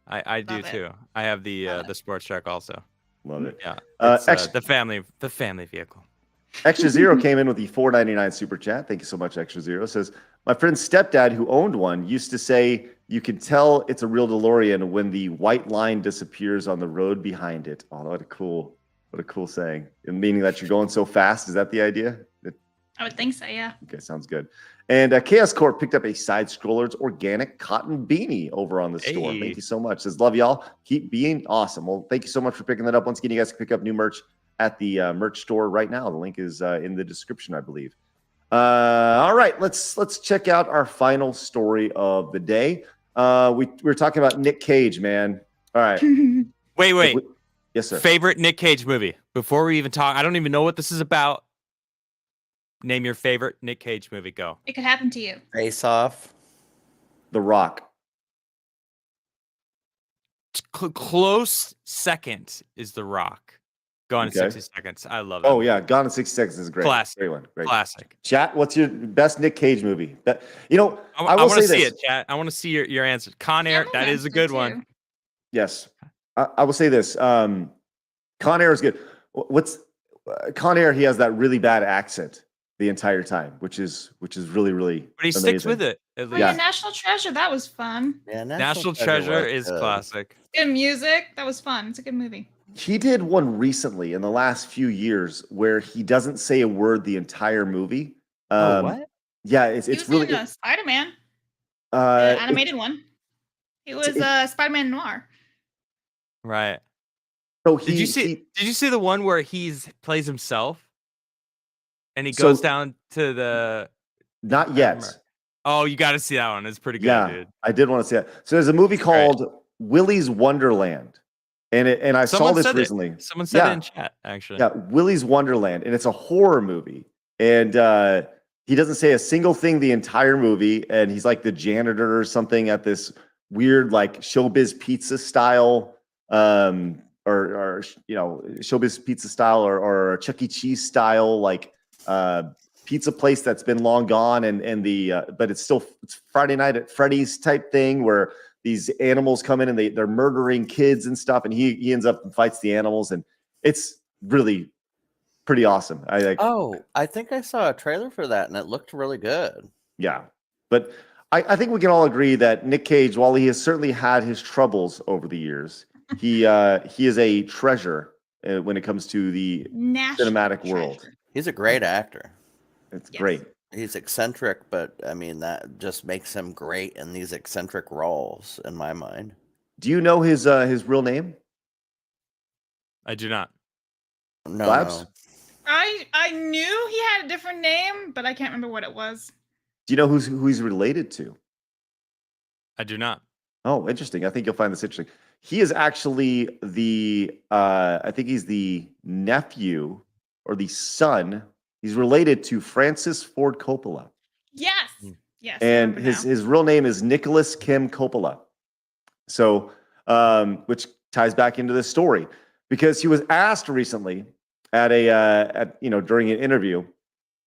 I do too. I have the sports Trek also. Love it. Yeah, it's, the family vehicle. Extra Zero came in with the $4.99 super chat. Thank you so much, Extra Zero. Says, my friend's stepdad, who owned one, used to say you can tell it's a real DeLorean when the white line disappears on the road behind it. Oh, what a cool saying. And meaning that you're going so fast. Is that the idea? I would think so, yeah. Okay, sounds good. And Chaos Corp picked up a Side Scroller's organic cotton beanie over on the store. Thank you so much. Says, love y'all. Keep being awesome. Well, thank you so much for picking that up. Once again, you guys can pick up new merch at the merch store right now. The link is in the description, I believe. All right, let's check out our final story of the day. We were talking about Nick Cage, man. All right. Wait. Yes, sir. Favorite Nick Cage movie? Before we even talk, I don't even know what this is about. Name your favorite Nick Cage movie. Go. It could happen to you. Face Off. The Rock. Close second is The Rock. Gone in Okay. 60 Seconds. I love that. Oh movie. yeah, Gone in 60 Seconds is great. Classic. Great one. Great. Classic. Chat, what's your best Nick Cage movie? You know, I will want to say see this. it, chat. I want to see your answer. Con Yeah, Air, I'm that gonna is a answer good too. one. Yes, I will say this. Con Air is good. What's Con Air? He has that really bad accent the entire time, which is really But he sticks with it. At Oh, least. yeah, National Treasure. That was fun. Yeah, National Treasure was is good. classic. Good music. That was fun. It's a good movie. He did one recently in the last few years where he doesn't say a word the entire movie. What? Yeah, it's He was really in Spider-Man, the uh, animated one. He was Spider-Man Noir. Right. so Did you see? he- Did you see the one where plays himself, and he So- goes down to the? not yet. Oh, you got to see that one. It's pretty good, Yeah, dude. I did want to see that. So there's a movie great. called Willy's Wonderland, and I saw Someone this said it. recently. Someone said Yeah. it in chat, actually. Yeah, Willy's Wonderland, and it's a horror movie, and he doesn't say a single thing the entire movie, and he's like the janitor or something at this weird like Showbiz Pizza style, or you know Showbiz Pizza style or Chuck E. Cheese style like pizza place that's been long gone, and the but it's Friday Night at Freddy's type thing where these animals come in and they're murdering kids and stuff, and he ends up and fights the animals, and it's really pretty awesome. I like. Oh, I think I saw a trailer for that and it looked really good. Yeah, but I think we can all agree that Nick Cage, while he has certainly had his troubles over the years, he is a treasure when it comes to the National cinematic Treasure. world. He's a great actor. It's Yes. great. He's eccentric, but I mean that just makes him great in these eccentric roles in my mind. Do you know his real name? I do not. No, Blabs? no. I knew he had a different name, but I can't remember what it was. Do you know who he's related to? I do not. Oh, interesting. I think you'll find this interesting. He is actually I think he's the nephew or the son. He's related to Francis Ford Coppola. Yes. Mm. Yes. I And remember now. his real name is Nicholas Kim Coppola. So, which ties back into this story because he was asked recently during an interview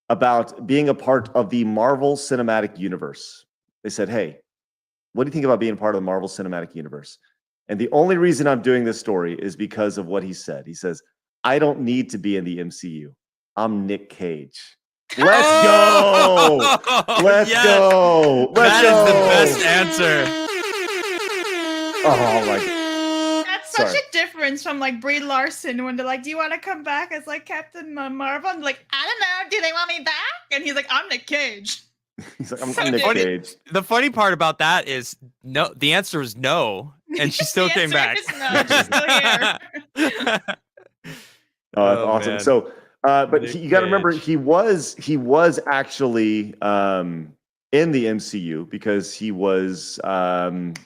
about being a part of the Marvel Cinematic Universe. They said, "Hey, what do you think about being part of the Marvel Cinematic Universe?" And the only reason I'm doing this story is because of what he said. He says, "I don't need to be in the MCU. I'm Nick Cage." Let's go. Let's Yes! go. Let's That is go. the best answer. Oh my! That's such Sorry. a difference from like Brie Larson when they're like, "Do you want to come back as like Captain Marvel?" I'm like, "I don't know. Do they want me back?" And he's like, "I'm Nick Cage." He's like, I'm So Nick funny. Cage. The funny part about that is no. The answer is no, and she still The came answer back. is no, she's still here. Oh, that's Oh, awesome. man. So, but Nick you got to remember, Cage. he was actually in the MCU because he was Ghost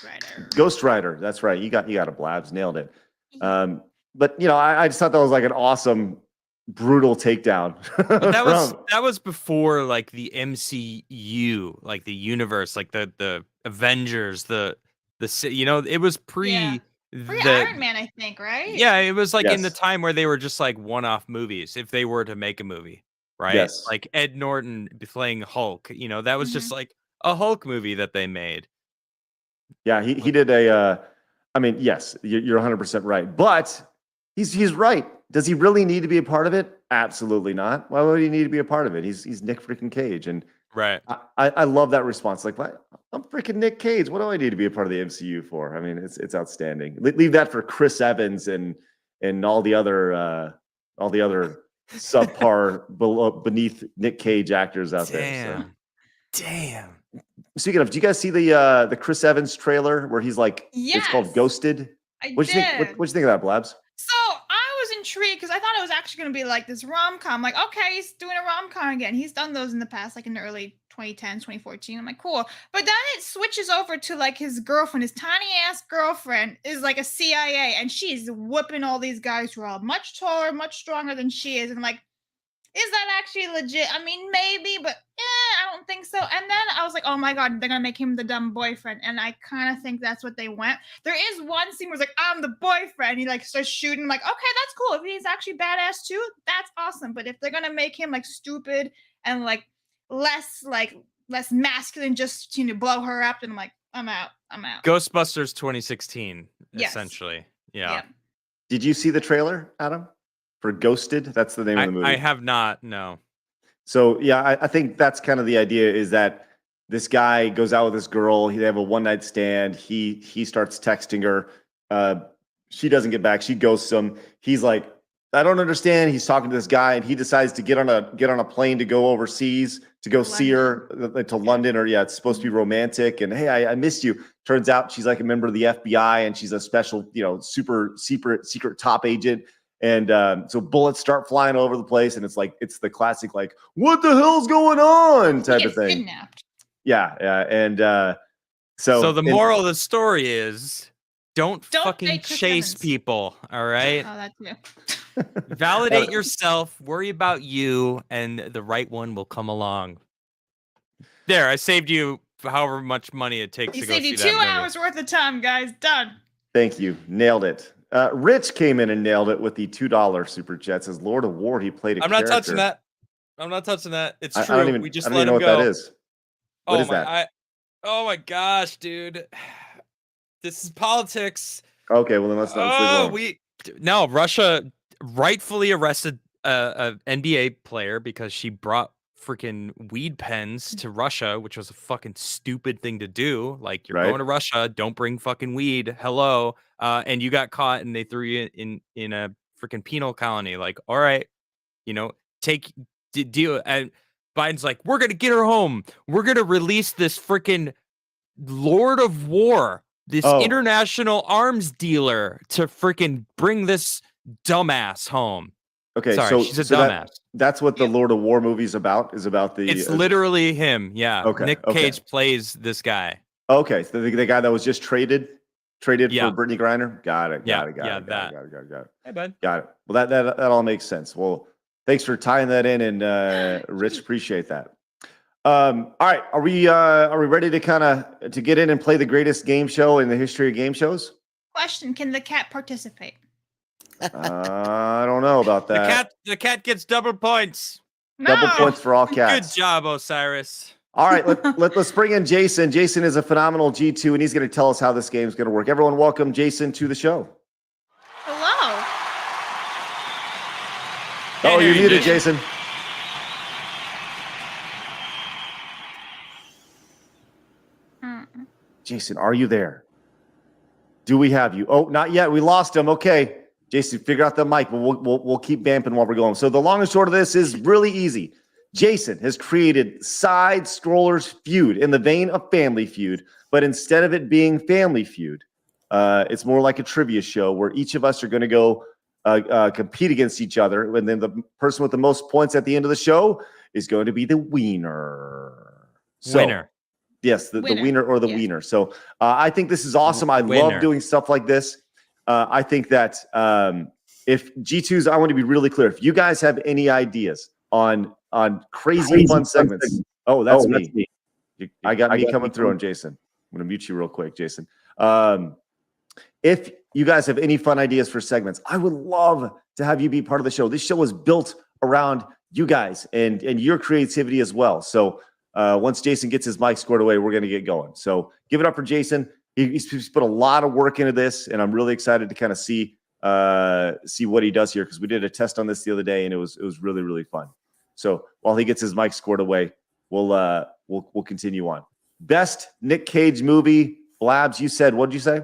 Rider. Ghost Rider. That's right. You got a Blabs, nailed it. But I just thought that was like an awesome, brutal takedown. But from- that was before like the MCU, like the universe, like the Avengers, it was pre Yeah. Free the Iron Man, I think, right? yeah, it was like in the Yes. time where they were just like one-off movies if they were to make a movie, right? Yes. Like Ed Norton playing Hulk, that was just Mhm. like a Hulk movie that they made. Yeah, he did a. I mean, yes, you're 100% right, but he's right. Does he really need to be a part of it? Absolutely not. Why would he need to be a part of it? He's Nick freaking Cage, and Right. I love that response. Like, what? I'm freaking Nick Cage. What do I need to be a part of the MCU for? I mean, it's outstanding. Leave that for Chris Evans and all the other subpar beneath Nick Cage actors out there. Damn. So. Speaking of, do you guys see the Chris Evans trailer where he's like, it's called Yes. Ghosted? I What'd you did. think? What'd you think of that, Blabs? So I was intrigued because I thought it it was actually going to be like this rom-com. Like, okay, he's doing a rom-com again. He's done those in the past, like in the early 2010s, 2014. I'm like, cool. But then it switches over to like his girlfriend, his tiny ass girlfriend is like a CIA, and she's whooping all these guys who are all much taller, much stronger than she is. And I'm like, is that actually legit? I mean, maybe, but I don't think so. And then I was like, oh my God, they're going to make him the dumb boyfriend. And I kind of think that's what they went. There is one scene where it's like, I'm the boyfriend. He like starts shooting. I'm like, okay, that's cool. If he's actually badass too, that's awesome. But if they're going to make him like stupid and like less masculine just to blow her up, then I'm like, I'm out. Ghostbusters 2016, Yes. essentially. Yeah. Yep. Did you see the trailer, Adam? For Ghosted? That's the name of the movie. I have not, no. So yeah, I think that's kind of the idea, is that this guy goes out with this girl. They have a one-night stand. He starts texting her. She doesn't get back. She ghosts him. He's like, I don't understand. He's talking to this guy, and he decides to get on a plane to go overseas to go see her to London, or it's supposed to be romantic. And hey, I missed you. Turns out she's like a member of the FBI, and she's a special, super secret top agent. And so bullets start flying over the place, and it's the classic like, what the hell's going on type of thing. Kidnapped. Yeah. And so the moral of the story is don't fucking date Chris chase Evans. people, all right? Oh, that too. Validate yourself, worry about you, and the right one will come along. There, I saved you however much money it takes He to go saved see you that 2 movie. hours worth of time, guys. Done. Thank you. Nailed it. Rich came in and nailed it with the $2 super chat. Says Lord of War, he played a I'm not character. touching that. I'm not touching that. It's I true. don't even, We just I don't let even know him what go. that is. What is that? Oh my gosh, dude. This is politics. Okay, well then let's not. No, Russia rightfully arrested a NBA player because she brought freaking weed pens to Russia, which was a fucking stupid thing to do. Like, you're Right. going to Russia, don't bring fucking weed. Hello. And you got caught and they threw you in a freaking penal colony. Like, all right, deal. And Biden's like, we're gonna get her home. We're gonna release this freaking Lord of War, this international arms dealer, to freaking bring this dumbass home. Okay, Sorry, so she's a dumbass. That's what the Lord of War movie's about. Is about the. It's literally him. Yeah. Okay, Nick Cage plays this guy. Okay, so the guy that was just traded for Brittany Griner. Got it. Got it. Hey, bud. Got it. Well, that all makes sense. Well, thanks for tying that in, and Rich, appreciate that. All right, are we ready to to get in and play the greatest game show in the history of game shows? Question: can the cat participate? I don't know about that. The cat gets double points. No. Double points for all cats. Good job, Osiris. All right, let's bring in Jason. Jason is a phenomenal G2, and he's going to tell us how this game is going to work. Everyone, welcome Jason to the show. Hello. Oh, you're muted, Jason. Jason, are you there? Do we have you? Oh, not yet. We lost him. Okay. Jason, figure out the mic. We'll keep vamping while we're going. So the long and short of this is really easy. Jason has created Side Scrollers Feud in the vein of Family Feud, but instead of it being Family Feud, it's more like a trivia show where each of us are going to go compete against each other, and then the person with the most points at the end of the show is going to be the winner. Winner. Yes, the winner or the wiener. So I think this is awesome. I love doing stuff like this. I think that if G2s, I want to be really clear. If you guys have any ideas on crazy fun segments, that's me. I got me coming through on Jason. I'm going to mute you real quick, Jason. If you guys have any fun ideas for segments, I would love to have you be part of the show. This show is built around you guys and your creativity as well. So once Jason gets his mic squared away, we're going to get going. So give it up for Jason. He's put a lot of work into this, and I'm really excited to kind of see what he does here, because we did a test on this the other day, and it was really, really fun. So while he gets his mic squared away, we'll continue on. Best Nick Cage movie, Blabs. You said, what did you say?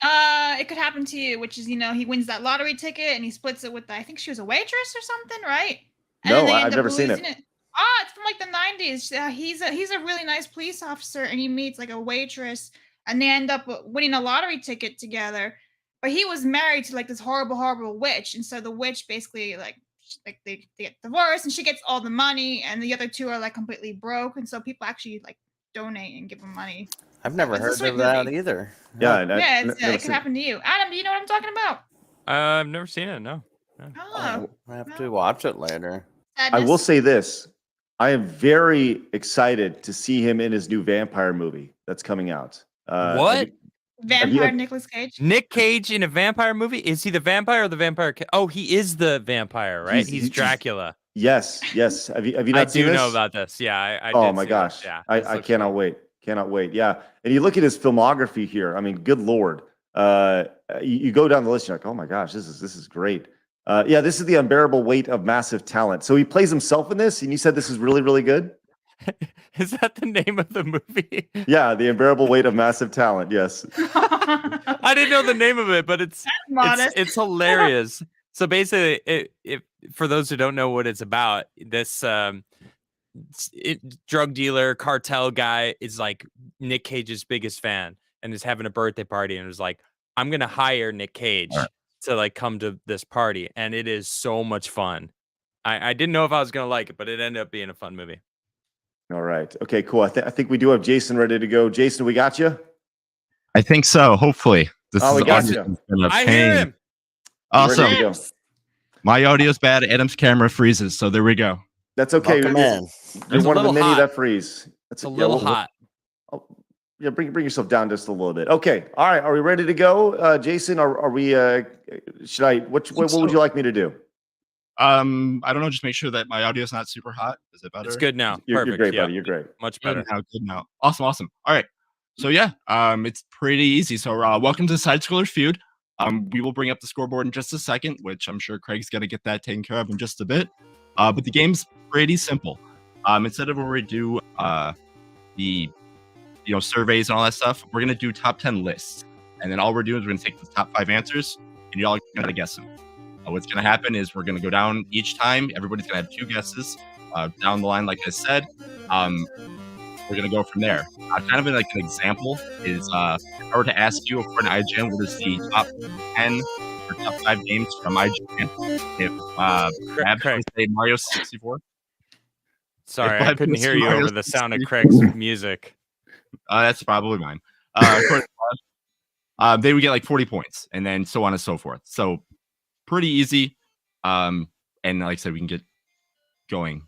It Could Happen to You, which is, he wins that lottery ticket and he splits it with, I think she was a waitress or something, right? And no, I've never seen it. It's from like the 90s. He's a really nice police officer, and he meets like a waitress, and they end up winning a lottery ticket together. but he was married to like this horrible witch, and so the witch basically like they get divorced, and she gets all the money, and the other two are like completely broke, and so people actually like donate and give them money. I've never It's a heard sweet of that movie. either. Yeah, It could happen to you. Adam, do you know what I'm talking about? I've never seen it. No. Oh, I have to watch it later. I will say this. I am very excited to see him in his new vampire movie that's coming out. What? Vampire Nicolas Cage. Nick Cage in a vampire movie? Is he the vampire or the vampire? Oh, he is the vampire, right? He's Dracula. Yes. Have you not I seen do this? know about this. Yeah, I Oh did my see gosh. This. Yeah, I cannot wait. Cannot wait. Yeah. And you look at his filmography here. I mean, good Lord. You go down the list, you're like, oh my gosh, this is great. Yeah, this is The Unbearable Weight of Massive Talent. So he plays himself in this, and you said this is really, really good? Is that the name of the movie? Yeah, The Unbearable Weight of Massive Talent. Yes. I didn't know the name of it, but it's hilarious. So basically, if for those who don't know what it's about, this drug dealer cartel guy is like Nick Cage's biggest fan and is having a birthday party and was like, I'm gonna hire Nick Cage to like come to this party, and it is so much fun. I didn't know if I was gonna like it, but it ended up being a fun movie. All right. Okay, cool. I think we do have Jason ready to go. Jason, we got you? I think so. Hopefully. We got you. I hear him. Awesome. My audio's bad. Adam's camera freezes, so there we go. That's okay. Welcome in. You're one of the many that freeze. It's a little hot. Yeah, bring yourself down just a little bit. Okay. All right. Are we ready to go? Jason, are we should I what would you like me to do? I don't know, just make sure that my audio's not super hot. Is it better? It's good now. You're Perfect. great, Yeah. buddy. You're great. Much better. Good now. Awesome. All right. So yeah, it's pretty easy. So welcome to Side Scroller Feud. We will bring up the scoreboard in just a second, which I'm sure Craig's gonna get that taken care of in just a bit. But the game's pretty simple. Instead of where we do the surveys and all that stuff, we're gonna do top 10 lists, and then all we're doing is we're gonna take the top 5 answers, and y'all are gonna guess them. What's gonna happen is we're gonna go down each time. Everybody's gonna have 2 guesses down the line, like I said. We're gonna go from there. Kind of like an example is if I were to ask you for an IGN, what is the top 10 or top 5 games from IGN? If Blabs would say Mario 64. Sorry, I couldn't hear you over the sound of Craig's music. That's probably mine. They would get like 40 points, and then so on and so forth. So pretty easy. And like I said, we can get going.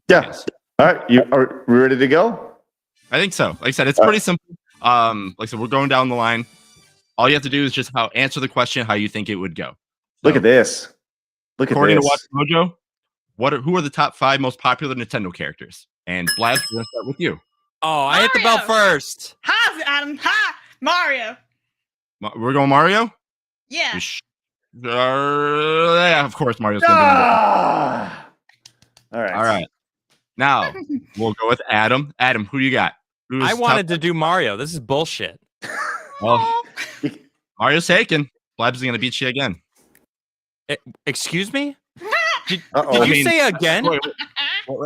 Yeah. Yes. All right. Are we ready to go? I think so. Like I said, it's pretty simple. Like I said, we're going down the line. All you have to do is just answer the question how you think it would go. Look at this. According to Watch Mojo, who are the top 5 most popular Nintendo characters? And Blabs, we're gonna start with you. Oh, I hit the bell first. Ha, Adam. Ha, Mario. We're going Mario? Yeah. Yeah, of course, Mario's gonna be All right. All right. Now we'll go with Adam. Adam, who you got? I wanted to do Mario. This is bullshit. Well, Mario's taken. Blabs is gonna beat you again. Excuse me? Did Uh-oh. you say again? Wait,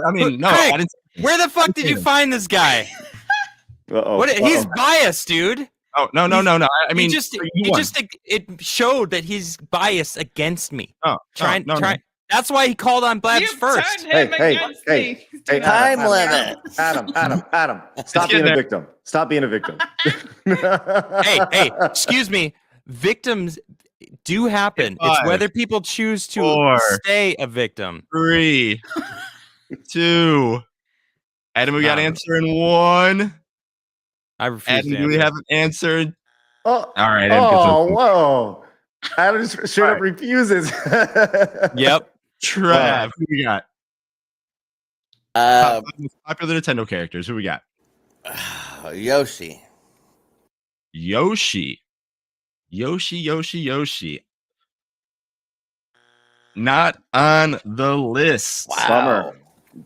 I mean, no, Craig, I didn't. Where the fuck did you find this guy? Uh-oh. He's biased, dude. Oh no! I mean, it showed that he's biased against me. Oh, no. That's why he called on Blabs first. Hey, Time limit. Adam. Stop being a victim. Stop being a victim. hey, excuse me. Victims do happen. It's whether people choose to stay a victim. 3, 2. Adam, we got an answer in 1. I refuse Adam, to do we have an answer? Oh, all right. Whoa. Adam just straight up refuses. Yep. Trav, who we got? Most popular Nintendo characters. Who we got? Yoshi. Yoshi. Not on the list. Wow.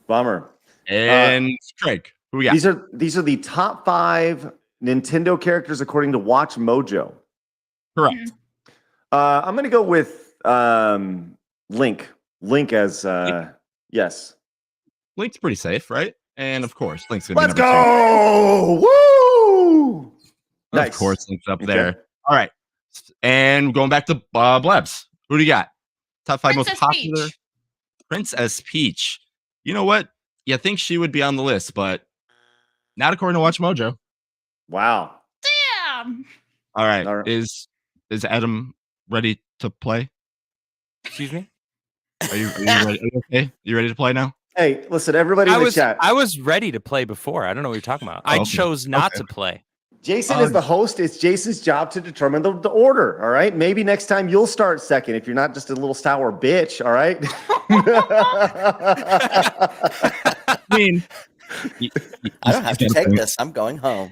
Bummer. And Craig, who we got? These are the top 5 Nintendo characters according to Watch Mojo. Correct. I'm gonna go with Link. Link as yes. Link's pretty safe, right? And of course, Link's gonna be Let's number 2. go! Woo! Of course, Link's up there. All right. And going back to Blabs, who do you got? Top 5 most Princess popular. Peach. Princess Peach. You know what? You think she would be on the list, but not according to Watch Mojo. Wow. Damn. All right. All right. Is Adam ready to play? Excuse me. Are you ready? Are you okay? You ready to play now? Hey, listen, everybody in the chat. I was ready to play before. I don't know what you're talking about. I okay. chose not to play. Jason is the host. It's Jason's job to determine the order. All right. Maybe next time you'll start second if you're not just a little sour bitch. All right. I mean, I don't have to take this. I'm going home.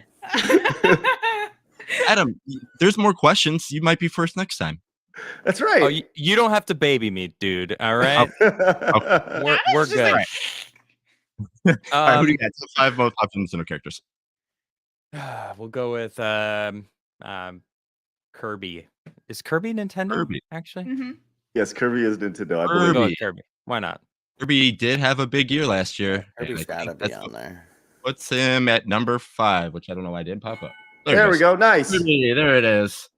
Adam, there's more questions. You might be first next time. That's right. Oh, you don't have to baby me, dude. All right. We're good. All right, who do you got? Top 5 most popular Nintendo characters. We'll go with Kirby. Is Kirby Nintendo? Kirby. Actually, Mm-hmm. Yes, Kirby is Nintendo. I we'll believe. go with Kirby. Why not? Kirby did have a big year last year. Kirby's and I got to think be that's on what there. puts him at number 5, which I don't know why I didn't pop up. There we go. Nice. Kirby, there it is.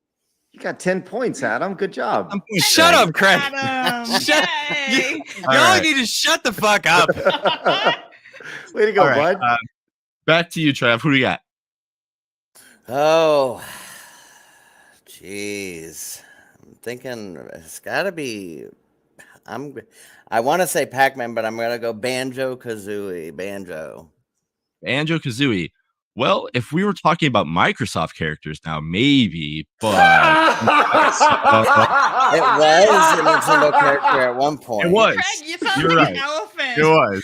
You got 10 points, Adam. Good job. Shut up, Craig. Adam. Shut- Yay. You All only right. need to shut the fuck up. Way to go, All right, bud. back to you, Trav. Who do you got? Oh, jeez. I'm thinking it's got to be. I want to say Pac-Man, but I'm gonna go Banjo-Kazooie. Banjo. Banjo-Kazooie. Well, if we were talking about Microsoft characters now, maybe, but It was a Nintendo character at one point. it was. Craig, you sound You're like right. an elephant. It was.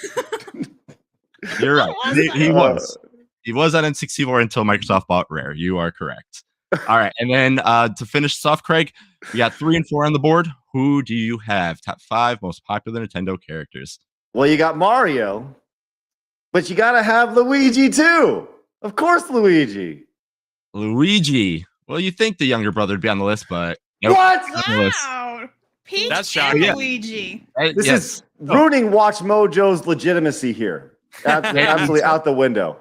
You're right. What was He that? was. He was on N64 until Microsoft bought Rare. You are correct. All right. And then to finish this off, Craig, we got 3 and 4 on the board. Who do you have? Top 5 most popular Nintendo characters. Well, you got Mario, but you got to have Luigi too. Of course, Luigi. Luigi. Well, you think the younger brother would be on the list, but nope. What? On the list. Wow. Peach That's and shocking. Yeah. Luigi. This Yes. is ruining Watch Mojo's legitimacy here. Absolutely out the window.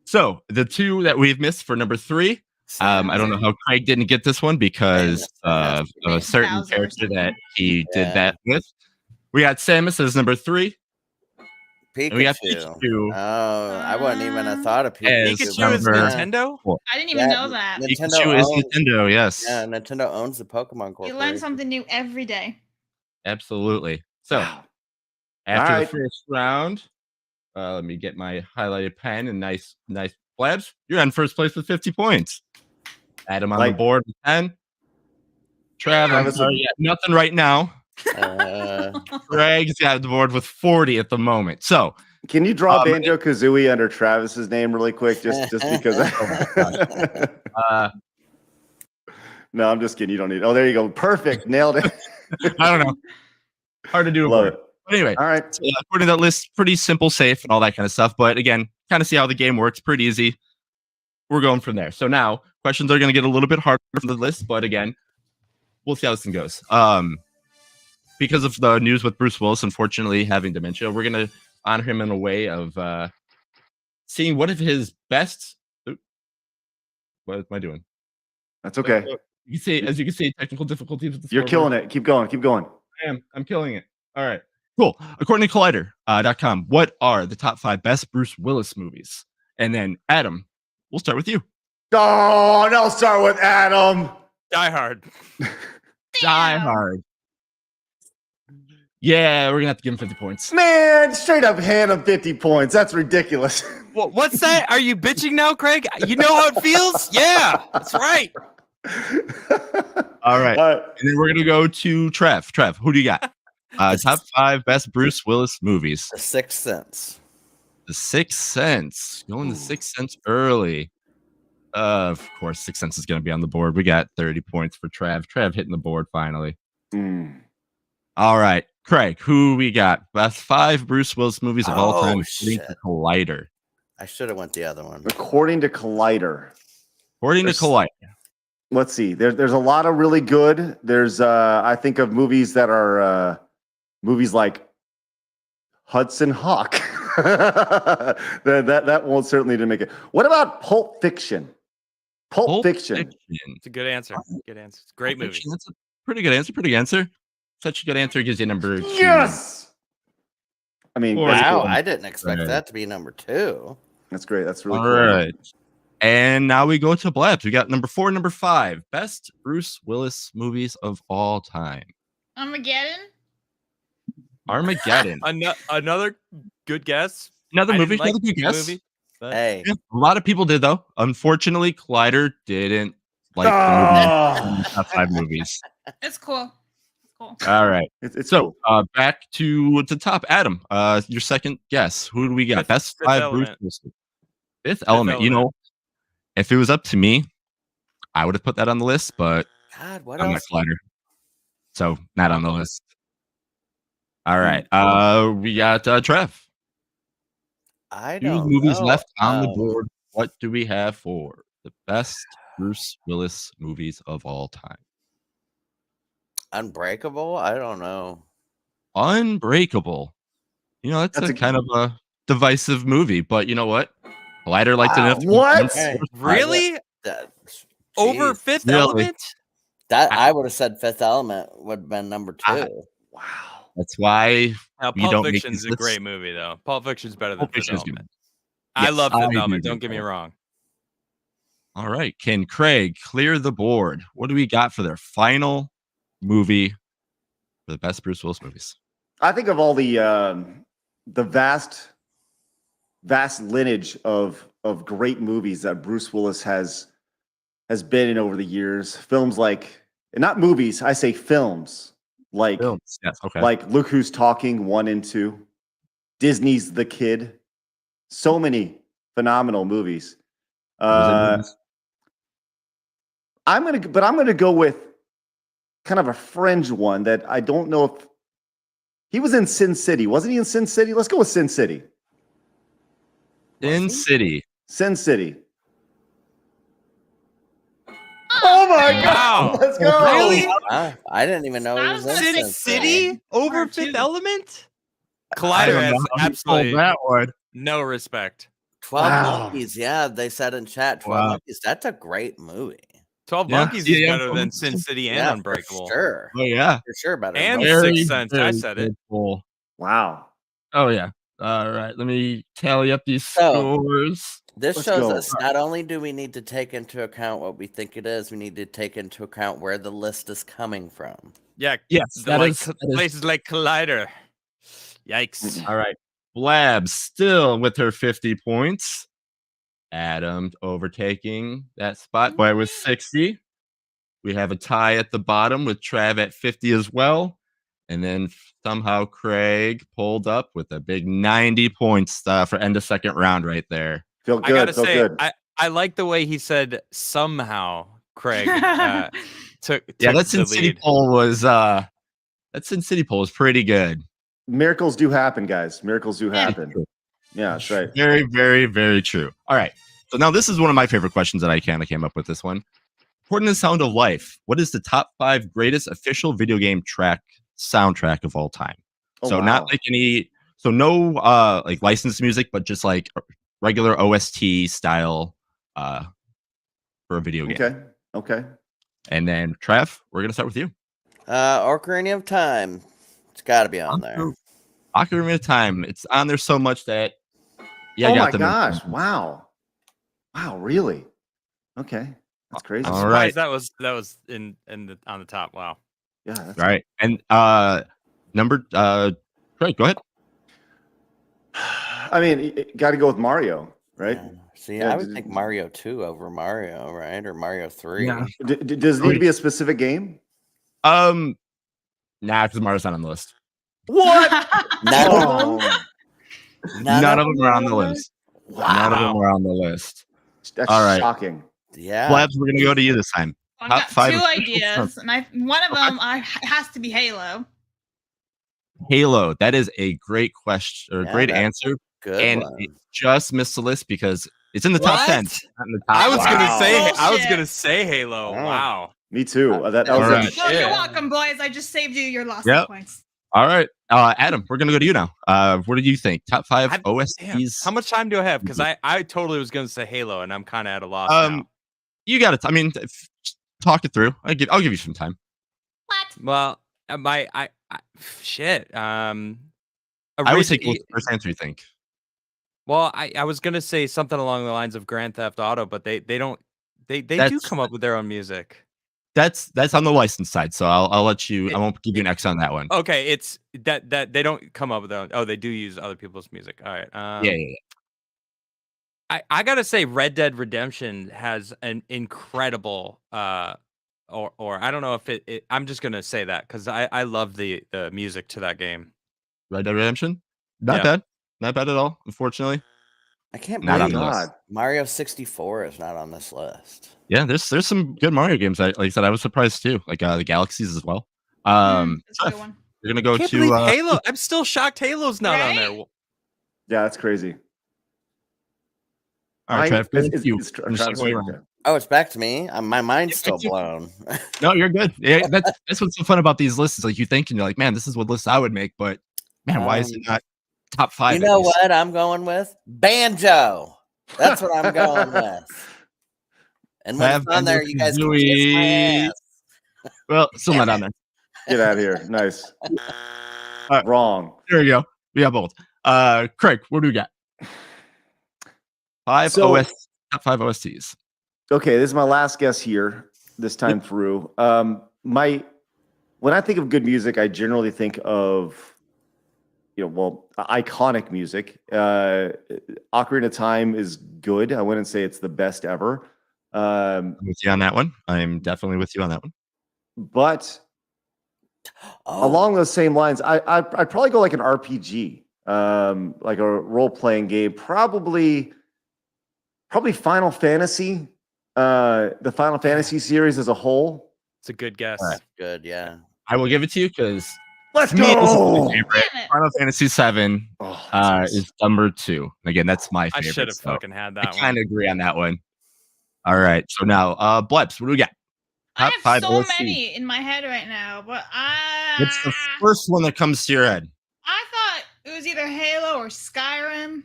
So the 2 that we've missed for number 3. I don't know how Craig didn't get this one because of a certain Bowser or character that something. he Yeah. did that with. We got Samus as number 3. Pikachu. And we got Pikachu. Oh, I wouldn't even have thought of As Pikachu. Pikachu is number- Nintendo? I didn't even Yeah, know that. Pikachu is owns- Nintendo, yes. Yeah, Nintendo owns the Pokemon Corporation. You learn something new every day. Absolutely. So Wow. after Alright. the first round, let me get my highlighted pen and nice Blabs. You're in first place with 50 points. Adam on the Like- board with 10. Trav, I'm Travis- sorry, yeah, nothing right now. Uh, Greg's got the board with 40 at the moment. So Can you draw Um, Banjo Kazooie under Travis's name really quick? Just because. No, I'm just kidding. You don't need. Oh, there you go. Perfect. Nailed it. I don't know. Hard to do. Love But it. anyway, All right. so, according to that list, pretty simple, safe, and all that kind of stuff. But again, kind of see how the game works. Pretty easy. We're going from there. So now questions are going to get a little bit harder from the list, but again, we'll see how this one goes. Because of the news with Bruce Willis, unfortunately having dementia, we're going to honor him in a way of seeing what of his best. What am I doing? That's okay. You can see, as you can see, technical difficulties. With the You're killing it. Keep going. Keep going. I'm killing it. All right. Cool. According to Collider.com, what are the top 5 best Bruce Willis movies? And then Adam, we'll start with you. Oh, and I'll start with Adam. Die Hard. Die Hard. Yeah, we're gonna have to give him 50 points. Man, straight up hand him 50 points. That's ridiculous. What's that? Are you bitching now, Craig? You know how it feels? Yeah, that's right. All right. All right. And then we're gonna go to Trev. Trev, who do you got? Top 5 best Bruce Willis movies. The Sixth Sense. The Sixth Sense. Going the Sixth Sense early. Of course, Sixth Sense is gonna be on the board. We got 30 points for Trev. Trev hitting the board finally. Mm. All right, Craig, who we got? Best 5 Bruce Willis movies of all Oh, time, according to shit. Collider. I should have went the other one. According to Collider, According to There's- Collider. let's see. There's a lot of really good. There's I think of movies that are movies like Hudson Hawk. that won't certainly didn't make it. What about Pulp Fiction? Pulp Fiction. It's a good answer. Good answer. It's a great Pulp movie. Fiction, that's a pretty good answer. Pretty good answer. Such a good answer gives you number 2. Yes. I mean, Or- that's Wow, cool. I didn't expect Right. that to be number 2. That's great. That's really All cool. right. And now we go to Blabs. We got number 4, number 5. Best Bruce Willis movies of all time. Armageddon. Armageddon. Another good guess. Another I movie. didn't like Another good the guess. movie, but Hey, Yeah, a lot of people did though. Unfortunately, Collider didn't like Oh. the top 5 movies. It's cool. It's cool. All right. It's So cool. back to the top. Adam, your second guess. Who do we got? Best Fifth 5 Bruce Element. Willis. Fifth Element. You know, if it was up to me, I would have put that on the list, but God, what I'm not else? Collider. So not on the list. All right. We got Trev. I 2 don't movies know. left on the board. What do we have for the best Bruce Willis movies of all time? Unbreakable? I don't know. Unbreakable. You know, that's That's a a- kind of a divisive movie, but you know what? Collider liked it Wow, enough. to what? put it Hey, on the first really That, over jeez. Fifth Really? Element. That I would have said Fifth Element would have been number 2. I- Wow. That's why we Pulp don't make Fiction's these a lists. great movie, though. Pulp Fiction's better than Pulp Fifth Fiction is good. Element. I Yes, love I Fifth do Element. agree Don't with get me that. wrong. All right. Can Craig clear the board? What do we got for their final movie for the best Bruce Willis movies? I think of all the vast lineage of great movies that Bruce Willis has been in over the years. Films like, and not movies, I say films like Films. Yes. Okay. like Look Who's Talking 1 and 2, Disney's The Kid. So many phenomenal movies. I'm gonna go with kind of a fringe one that I don't know if he was in Sin City. Wasn't he in Sin City? Let's go with Sin City. Sin City. Sin City. Oh my Wow. God! Let's go. Really? I didn't even know he I was was in gonna Sin Sin City over Part Fifth two. Element. I Collider don't has know how he absolutely pulled that one. no respect. 12 Wow. Monkeys. Yeah, they said in chat 12 Wow. Monkeys. That's a great movie. 12 Yeah. Monkeys Yeah, is yeah, better 12 than Monkeys. Sin City and Yeah, Unbreakable. for sure. Oh yeah. For sure better. And than Sixth Monkeys. Sense, I said it. good pull. Wow. Oh yeah. All right. Let me tally up these So- scores. This Let's shows go. us not only do we need to take into account what we think it is, we need to take into account where the list is coming from. Yeah, Yes, the, that like, is- that is- places like Collider. Yikes. All right. Blabs still with her 50 points. Adam overtaking that spot by with 60. We have a tie at the bottom with Trav at 50 as well. And then somehow Craig pulled up with a big 90 points for end of second round right there. Feel I good. gotta Feel say, good. I like the way he said somehow Craig took Yeah, that the Sin City lead. poll was pretty good. Miracles do happen, guys. Miracles do Yeah. happen. Yeah, that's right. Very, very, very true. All right. So now this is one of my favorite questions that I kind of came up with this one. According to Sound of Life, what is the top 5 greatest official video game soundtrack of all time? Oh, So wow. not like no like licensed music, but just like regular OST style for a video game. Okay. Okay. And then Trev, we're gonna start with you. Ocarina of Time. It's got to be on there. Ocarina of Time. It's on there so much that I Oh got my them. gosh! Wow. Wow. Really? Okay. That's crazy. I'm All surprised right. that was on the top. Wow. Yeah. That's All right. And Craig, go ahead. I mean, got to go with Mario, right? Yeah. See, Yeah, I would think Mario 2 over Mario, right? Or Mario 3. Yeah. Does it need to be a specific game? Nah, because Mario's not on the list. What? None of Oh, them? None of them are on the list. None of them wow. are on the list. That's All right. shocking. Yeah. Blabs, we're gonna go to you this time. I've Top got 5 two official ideas, and one of Okay. them has to be Halo. Halo. That is a great question or Yeah, great that's answer, Good and one. it just missed the list because it's in the top 10. What? Not in the top I was Wow. Bullshit. gonna say Halo. Wow. Wow. Me too. That All was right. No, you're Yeah. welcome, boys. I just saved you your lost Yep. points. All right, Adam, we're gonna go to you now. What do you think? Top 5 Damn. OSTs? How much time do I have? Because I totally was gonna say Halo, and I'm kind of at a loss Um, now. You got it. I mean, talk it through. I'll give you some time. What? Well, shit. I would take the first answer. You think? Well, I was gonna say something along the lines of Grand Theft Auto, but they don't. They do come up with their own music. That's on the license side, so I'll let you. I won't give you an X on that one. Okay, it's that they don't come up with their own. Oh, they do use other people's music. All right. Yeah. I gotta say, Red Dead Redemption has an incredible or I don't know if it I'm just gonna say that because I love the music to that game. Red Dead Redemption, not Yeah. bad, not bad at all. Unfortunately, I can't Not believe on the God. Mario 64 is not on this list. yeah. There's some good Mario games. Like I said, I was surprised too. Like the Galaxies as well. That's a good one. We're gonna go Can't to believe Halo. I'm still shocked Halo's not on Right? there. Yeah, that's crazy. all right, Trev. Good It's- with you. it's- Finish Travis, this way okay. around. Oh, it's back to me. My mind's still back to you. blown. No, you're good. Yeah, that's what's so fun about these lists. Is like you think and you're like, man, this is what lists I would make, but man, why is it not top 5? You know what I'm going with? Banjo. That's what I'm going with. And when it's on there, you guys can kiss my ass. Well, still not on there. Get out of here. Nice. right. Wrong. There we go. We got both. Craig, what do we got? Top 5 OSTs. Okay, this is my last guess here. This time through. When I think of good music, I generally think of, iconic music. Ocarina of Time is good. I wouldn't say it's the best ever. I'm with you on that one. I'm definitely with you on that one. But Oh, along those same lines, I'd probably go like an RPG, like a role-playing game. Probably Final Fantasy, the Final Fantasy series as a whole. It's a good guess. All right. good. Yeah. I will give it to you because Let's me, this is my go. favorite. Damn it. Final Fantasy VII Oh, that's nice. is number 2. Again, that's my I favorite. should have so fucking had I that kind one. of agree on that one. All right. So now, Blebs, what do we got? I Top have 5 so OST. many in my head right now, but What's the first one that comes to your head? I thought it was either Halo or Skyrim.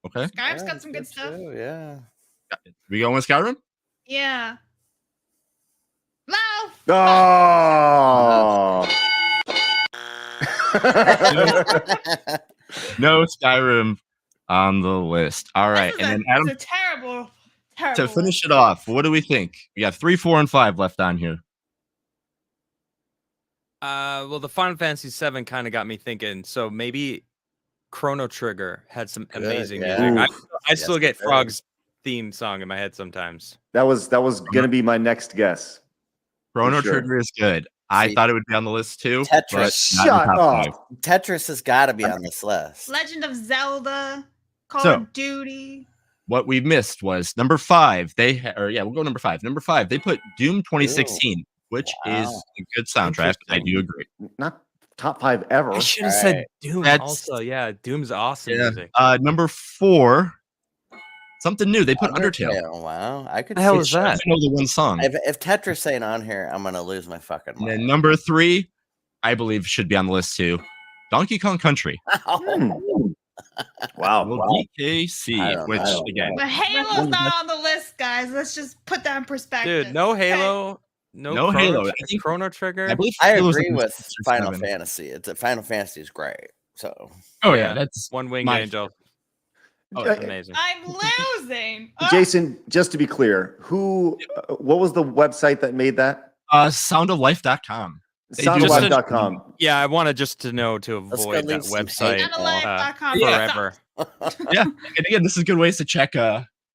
Okay. Skyrim's Yeah, got some good stuff. too, yeah. We going with Skyrim? Yeah. No. Oh. No Skyrim on the list. All right. This is And then Adam, it's a terrible. to finish it off, what do we think? We got 3, 4, and 5 left on here. Well, the Final Fantasy VII kind of got me thinking. So maybe Chrono Trigger had some Good, amazing yeah. music. Oof. I still get it did. Frog's theme song in my head sometimes. That was gonna be my next guess. Chrono sure. Trigger is good. I See, thought it would be on the list too. Tetris. But not in the Shut top up. 5. Tetris has got to be on this list. Legend of Zelda, Call So- of Duty. What we missed was number 5. We'll go number 5. Number 5, they put Doom 2016, which is Wow. a good soundtrack. I do agree. Not top 5 ever. I should have All said right. Doom That's- also. Yeah, Doom's awesome Yeah. music. Number 4, something new. They put Undertale. Wow. I could The hell see is that. that? I know the one song. If Tetris ain't on here, I'm gonna lose my fucking And then mind. number 3, I believe should be on the list too. Donkey Kong Country. Hmm. Wow. DKC, I don't which know. again, But Halo's not on the list, guys. Let's just put that in perspective. Dude, no Okay. Halo, No no Chrono Halo. I Trigger, think- Chrono Trigger. I believe I Halo's agree like with 6 or Final 7. Fantasy. Final Fantasy is great. So Oh Yeah. yeah, that's One Winged my Angel. Oh, Uh, Amazing. I'm losing. Ugh. Jason, just to be clear, what was the website that made that? soundoflife.com. They do Soundalive.com. Yeah, I wanted just to know to Let's go avoid that leave some website hate. Soundalive.com. forever. Yeah, and again, this is good ways to check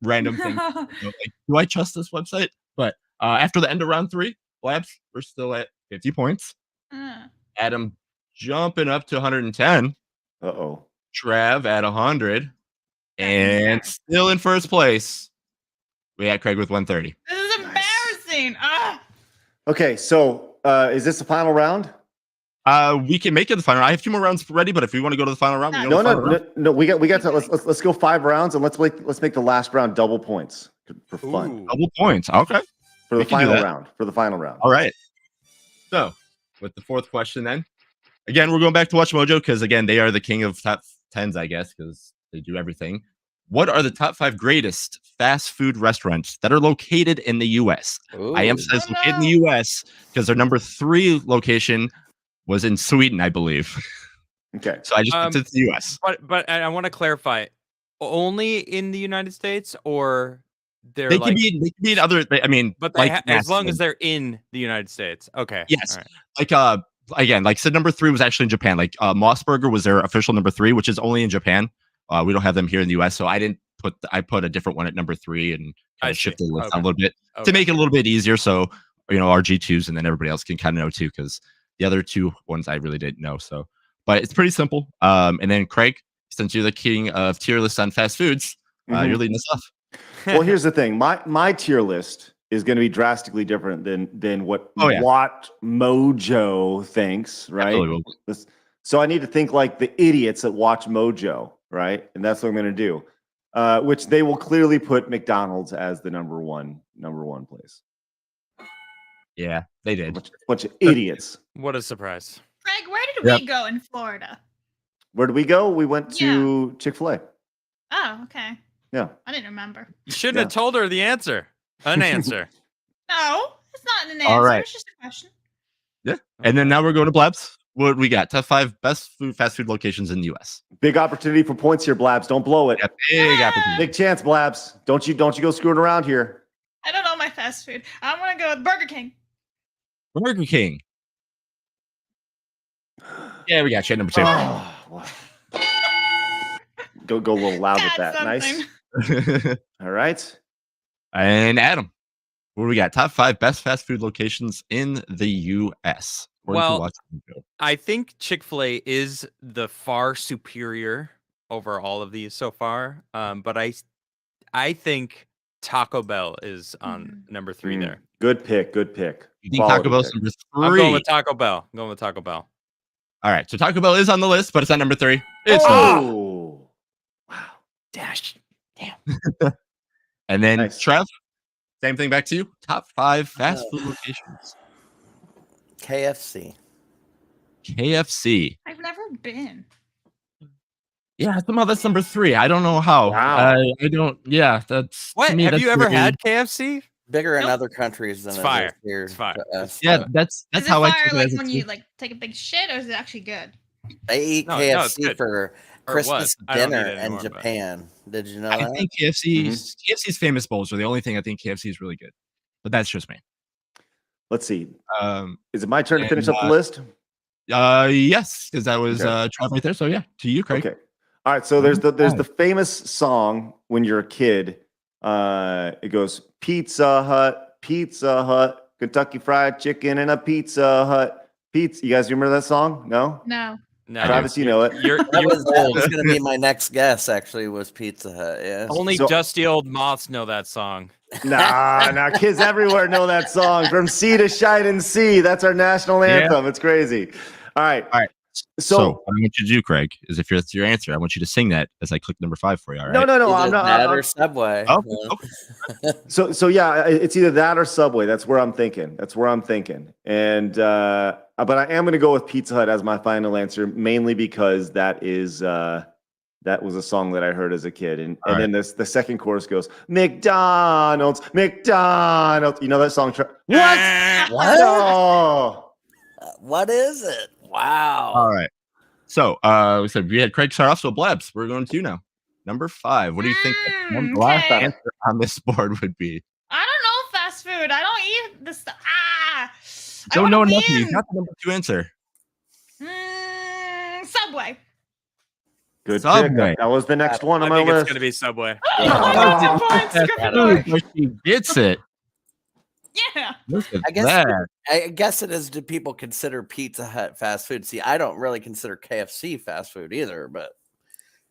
random things. Like, do I trust this website? But after the end of round 3, Blabs, we're still at 50 points. Adam jumping up to 110. Uh-oh. Trav at 100. And still in first place, we had Craig with 130. This is embarrassing. Ah. Okay, so is this the final round? We can make it the final. I have 2 more rounds ready, but if we want to go to the final round, we go to No, the final round. no. We got to let's go 5 rounds and let's make the last round double points for fun. Ooh. Double points. Okay. For we the can do final that. round. For the final round. All right. So, with the 4th question, then again, we're going back to Watch Mojo because again, they are the king of top 10s, I guess, because they do everything. What are the top 5 greatest fast food restaurants that are located in the U.S.? I Ooh. emphasize Oh, located in the no. U.S. because their number 3 location was in Sweden, I believe. Okay. So I just put it to the U.S. But I want to clarify, only in the United States, or they're They like, can be in other. I mean, but they like as long as nationally. they're in the United States. Okay. Yes. All right. Like again, like I said, number 3 was actually in Japan. Like Mossburger was their official number 3, which is only in Japan. We don't have them here in the U.S., so I didn't put. I put a different one at number 3 and I kind of see. shifted the list Okay. down a little bit to Okay. make it a little bit easier. So our G2s and then everybody else can kind of know too, because the other 2 ones I really didn't know. So, but it's pretty simple. And then Craig, since you're the king of tier lists on fast foods, you're leading us off. Well, here's the thing. My tier list is going to be drastically different than what Oh, yeah. Watt Mojo thinks, right? Absolutely will. So I need to think like the idiots that watch Mojo, right? And that's what I'm going to do. Which they will clearly put McDonald's as the number one place. Yeah, they did. Bunch of idiots. What a surprise. Craig, where did Yep. we go in Florida? Where did we go? We went to Chick-fil-A. Oh, okay. Yeah. I didn't remember. You shouldn't have told her the answer. An answer. No, it's not an All answer. right. It's just a question. Yeah. And then now we're going to Blabs. What we got? Top 5 fast food locations in the U.S. Big opportunity for points here, Blabs. Don't blow it. Yeah, big opportunity. Big chance, Blabs. Don't you go screwing around here. I don't know my fast food. I'm gonna go with Burger King. Burger King. Yeah, we got you at number 2. Oh, wow. Go a little loud with That's that. Nice. something. All right. And Adam, what do we got? Top 5 best fast food locations in the U.S. Well, I think Chick-fil-A is the far superior over all of these so far. But I think Taco Bell is on number 3 there. Good pick. Good pick. You think Taco Bell's number 3? I'm going with Taco Bell. I'm going with Taco Bell. All right, so Taco Bell is on the list, but it's not number 3. It's wow. Dash. And then Nice. Trev, same thing back to you. Top 5 fast food locations. KFC. I've never been. Yeah, somehow that's number 3. I don't know how. Wow. I don't. Yeah, that's. What? To me, Have that's you ever very- had KFC? Bigger in Nope. other countries than It's it fire. is here. It's fire. to us. Yeah, that's Is it how I fire take it like as a when two. you like take a big shit, or is it actually good? They eat No, it's KFC good. for Or what? Christmas I don't eat dinner it in anymore, but- Japan. Did you know I that? think KFC's famous bowls are the only thing I think KFC is really good. But that's just me. Let's see. Um, Is it my turn to finish up the and, list? yes, because that was Okay. Trev right there. So yeah, to you, Craig. Okay. All right. So there's the famous song when you're a kid. It goes Pizza Hut, Kentucky Fried Chicken, and a Pizza Hut. Pizza. You guys remember that song? No. No. No, Travis, you know it. You're That was going to be my next guess. Actually, was Pizza Hut. Yeah. only So- dusty old moths know that song. Nah, kids everywhere know that song. From sea to shine and sea. That's our national anthem. It's crazy. All right. So what I want you to do, Craig, is if that's your answer, I want you to sing that as I click number 5 for you. All right. no, Either I'm not. that I'm- or Subway. Oh, Yeah. So yeah, it's either that or Subway. That's where I'm thinking. And but I am going to go with Pizza Hut as my final answer, mainly because that was a song that I heard as a kid. And then the second chorus goes McDonald's. You know that song? What? What? Oh. What is it? Wow. All right. So we said we had Craig start off. So Blabs, we're going to you now. Number 5. What do you think the last Okay. answer on this board would be? I don't know fast food. I don't eat the stuff. I Don't know wanna nothing. You win. got the number 2 answer. Subway. Good Subway. pick. That was the next one I on my think it's list. going to be Subway. Oh, points, Gryffindor. But she gets it. Yeah. Look at I guess that. I guess it is. Do people consider Pizza Hut fast food? See, I don't really consider KFC fast food either, but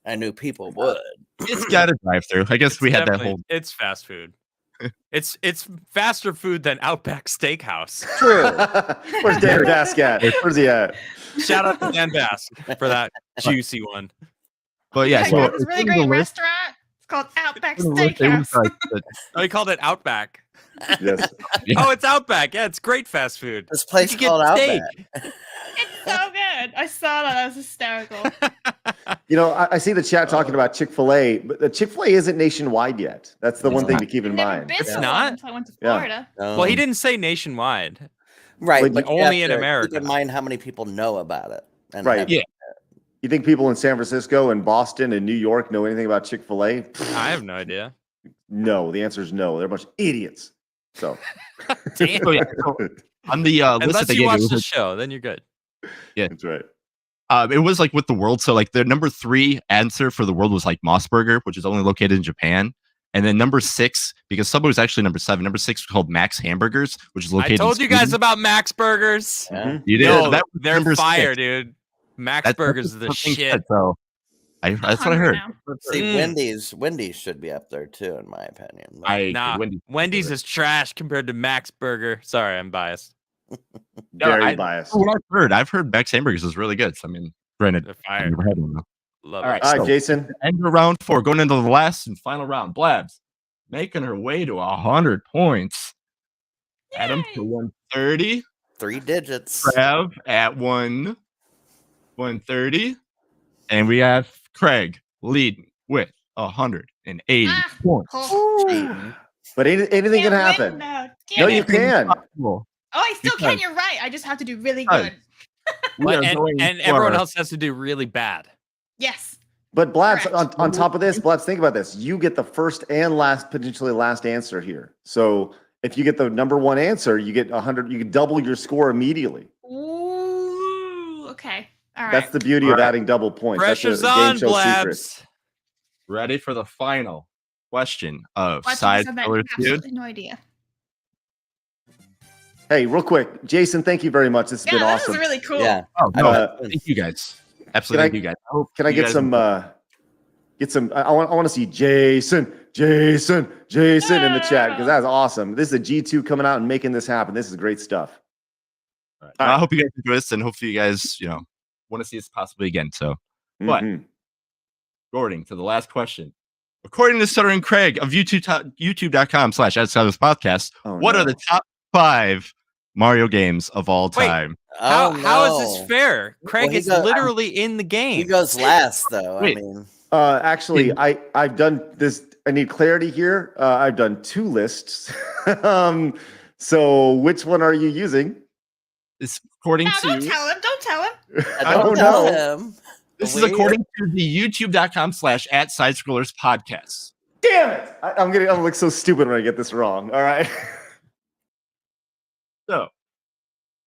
I knew people would. It's got a drive-through. I guess we had that Definitely- whole. It's fast food. It's faster food than Outback Steakhouse. True. Where's Dan Bask at? Where's he at? Shout out to Dan Bass for that juicy one. But yeah, I so got this really it's in the great list. restaurant. It's called Outback It's in the list. It was Steakhouse. like the- Oh, he called it Outback. Yes. Yeah. Oh, it's Outback. Yeah, it's great fast food. This place You get called steak. Outback. It's so good. I saw that. That was hysterical. You know, I see the chat talking about Chick-fil-A, but the Chick-fil-A isn't nationwide yet. That's the one thing to keep in I've never mind. been It's to not? one until I went to Yeah. Florida. Well, he didn't say nationwide. Right, Like, but you only have in to America. Keep in mind how many people know about it. And Right. have- Yeah. You think people in San Francisco and Boston and New York know anything about Chick-fil-A? I have no idea. No. The answer is no. They're a bunch of idiots. So, Damn. So, yeah, so on the list that Unless they you gave watch you, the show, then you're good. that's right. it was like with the world. So like the number 3 answer for the world was like Mossburger, which is only located in Japan. And then number 6, because Subway was actually number 7. Number 6 was called Max Hamburgers, which is I located. told in you guys Sweden. about Max Burgers. Yeah. You did. Yo, That was they're number fire, 6. dude. Max That's Burgers what is the something shit. said, so that's what I hungry heard. now. See, Mm. Wendy's should be up there too, in my opinion. Nah, Wendy's is trash compared to Max Burger. Sorry, I'm biased. Very biased. What I've heard Max Hamburgers is really good. So I mean, granted, They're I've fire. never had one though. Love All it. right, All right, so- Jason. End of round 4, going into the last and final round. Blabs making her way to 100 points. Adam to Yay. 130. 3 digits. Trav at 130. And we have Craig leading with 180 Ah, points. Oh, But anything can happen. No, No, you can. Possible. I still You can. can. You're right. I just have to do really Right. good. We are And going everyone for- else has to do really bad. Yes. But Blabs, Correct. on top of this, Blabs, think about this. You get the first and potentially last answer here. So if you get the number 1 answer, you get 100. You can double your score immediately. Ooh. Okay. All right. That's the beauty All of right. adding double points. Pressure's That's a game on, show Blabs. secret. ready for the final question of Watching Side this event, Color Feud. absolutely no idea. Hey, real quick, Jason, thank you very much. This has Yeah, been this awesome. is really cool. Yeah. Oh, no, Uh, thank you guys. Absolutely, thank you guys. I hope Can I you get guys some? I want to see Jason in the chat because that's awesome. This is a G2 coming out and making this happen. This is great stuff. All right. I hope you guys enjoy this, and hopefully you guys, want to see this possibly again. So, But- Mhm. Gordon, to the last question. According to Stuttering Craig of YouTube.com/podcast, Oh, what no. are the top 5 Mario games of all Wait. time? Oh, How is no. this fair? Craig he is goes- literally in the He game. goes last, though. Wait. I mean, Actually, I've done this. I need clarity here. I've done 2 lists. So which one are you using? It's according No, don't to tell him. Don't tell him. I don't don't tell know. him. this is Weird. according to the YouTube.com/@SideScrollers podcast. Damn it! I'm gonna look so stupid when I get this wrong. All right. So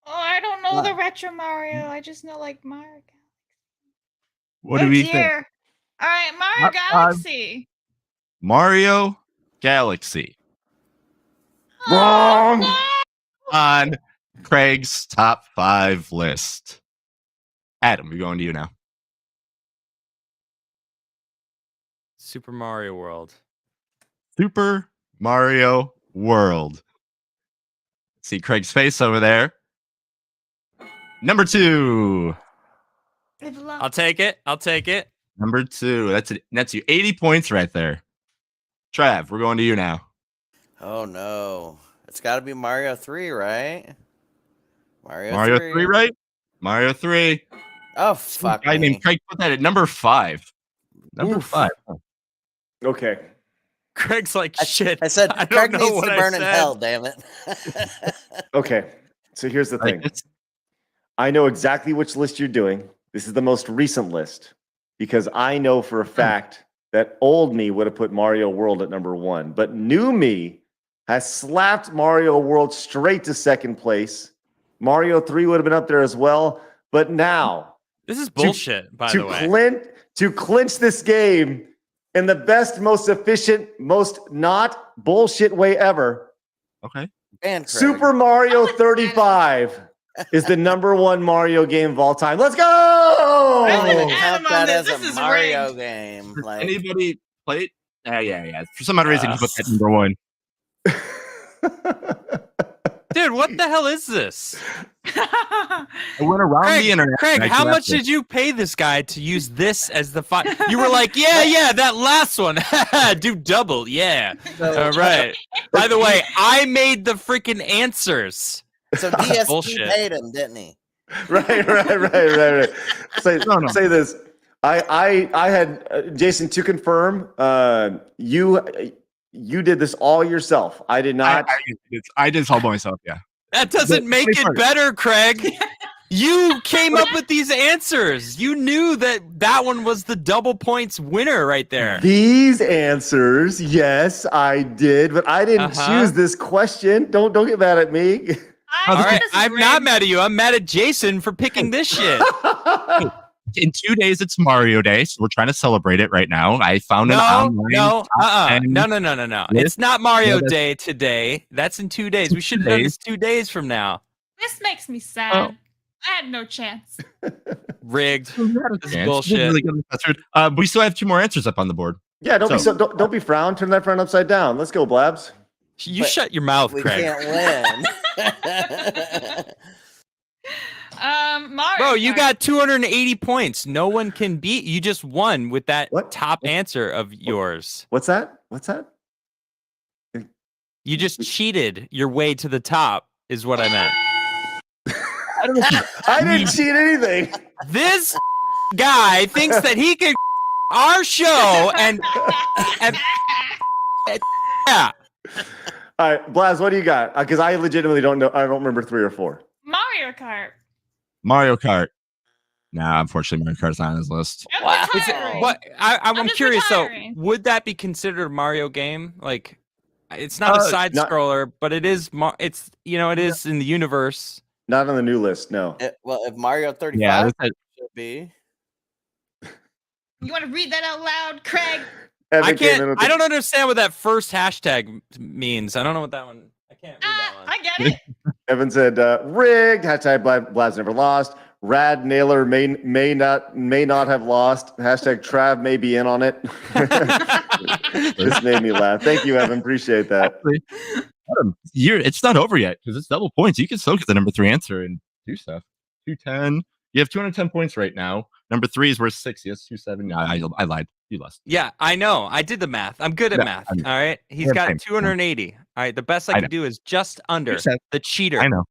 Oh, I don't know What? the retro Mario. I just know like Mario. what do we think? Dear. All right, Mario Top 5. Galaxy. Mario Galaxy Wrong. No! on Craig's top 5 list. Adam, we're going to you now. Super Mario World. Super Mario World. See Craig's face over there. Number 2. I've loved- I'll take it. I'll take it. Number 2. That's you 80 points right there. Trav, we're going to you now. Oh, no. It's got to be Mario 3, right? Mario 3, right? Mario 3. Oh, fuck Guy me. named Craig put that at number 5. Number Oof. 5. Okay. Craig's like shit. I said I don't Craig know needs what to I burn in said. hell, damn it. Okay. So here's the thing. Like, I know exactly which list you're doing. This is the most recent list because I know for a fact that old me would have put Mario World at number 1, but new me has slapped Mario World straight to second place. Mario 3 would have been up there as well, but now This is bullshit, by the way. to clinch this game in the best, most efficient, most not bullshit way ever, okay. Ban Craig. Super Mario 35 is the number 1 Mario game of all time. Let's go! I don't even Count Adam on that this. as This a is Mario rigged. game. Does Like, anybody play it? Yeah. For some odd reason, he put that number 1. Dude, what the hell is this? I went around the internet. Craig, and I how grabbed much it. did you pay this guy to use this as the file? You were like, yeah, that last one. Do double, yeah. All right. By the way, I made the freaking answers. so DSP Bullshit. paid him, didn't he? Right. Say, No. say this. I had Jason to confirm. You did this all yourself. I did not. I did this all by myself. Yeah. That doesn't make it better, Craig. You came up with these answers. You knew that one was the double points winner right there. These answers, yes, I did, but I didn't choose this question. Don't get mad at me. All right, I'm not mad at you. I'm mad at Jason for picking this shit. In 2 days, it's Mario Day, so we're trying to celebrate it right now. I found an online. No. list. It's not Mario Day today. That's in 2 days. We should have done this 2 days from now. This makes me sad. Oh. I had no chance. Rigged. This is Chance. bullshit. Really good answer. We still have 2 more answers up on the board. Yeah, don't be frowned. Turn that frown upside down. Let's go, Blabs. You shut your mouth, We Craig. can't win. Mario. Bro, you Kart. got 280 points. No one can beat you. Just won with that What? top answer of yours. What's that? You just cheated your way to the top, is what I meant. I didn't cheat anything. This guy thinks that he could our show and yeah. All right, Blaz, what do you got? Because I legitimately don't know. I don't remember 3 or 4. Mario Kart. Mario Kart. Nah, unfortunately, Mario Kart's not on his list. I'm Wow. retiring. What I'm just curious. retiring. So, would that be considered a Mario game? Like, it's not a side scroller, but it is. It's it is in the universe. Not on the new list, no. Well, if Mario 35 Yeah, should be. You want to read that out loud, Craig? Evan I came in can't. with I the- don't understand what that first hashtag means. I don't know what that one. I can't read that one. I get it. Evan said, rigged. Hashtag Blaz never lost. Rad Naylor may not have lost. Hashtag Trav may be in on it. This made me laugh. Thank you, Evan. Appreciate that. Actually, Adam, it's not over yet because it's double points. You can still get the number 3 answer and do stuff. 210. You have 210 points right now. Number 3 is worth 60. That's 270. I lied. You lost. Yeah, I know. I did the math. I'm good at Yeah, math. I know. All right. He's Yeah, got same. 280. All right. The best I I can do is just under the cheater. I know.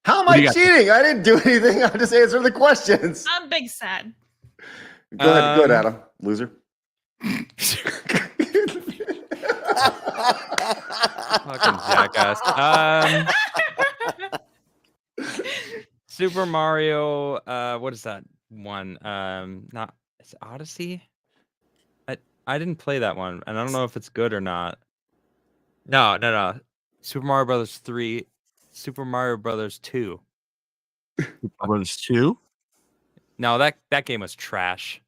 How am What do I you got? cheating? I didn't do anything. I just answered the questions. I'm big sad. Go ahead, Adam. Loser. Fucking jackass. Super Mario. What is that one? Not is it Odyssey. I didn't play that one, and I don't know if it's good or not. No. Super Mario Brothers 3, Super Mario Brothers 2. Brothers 2. No, that game was trash.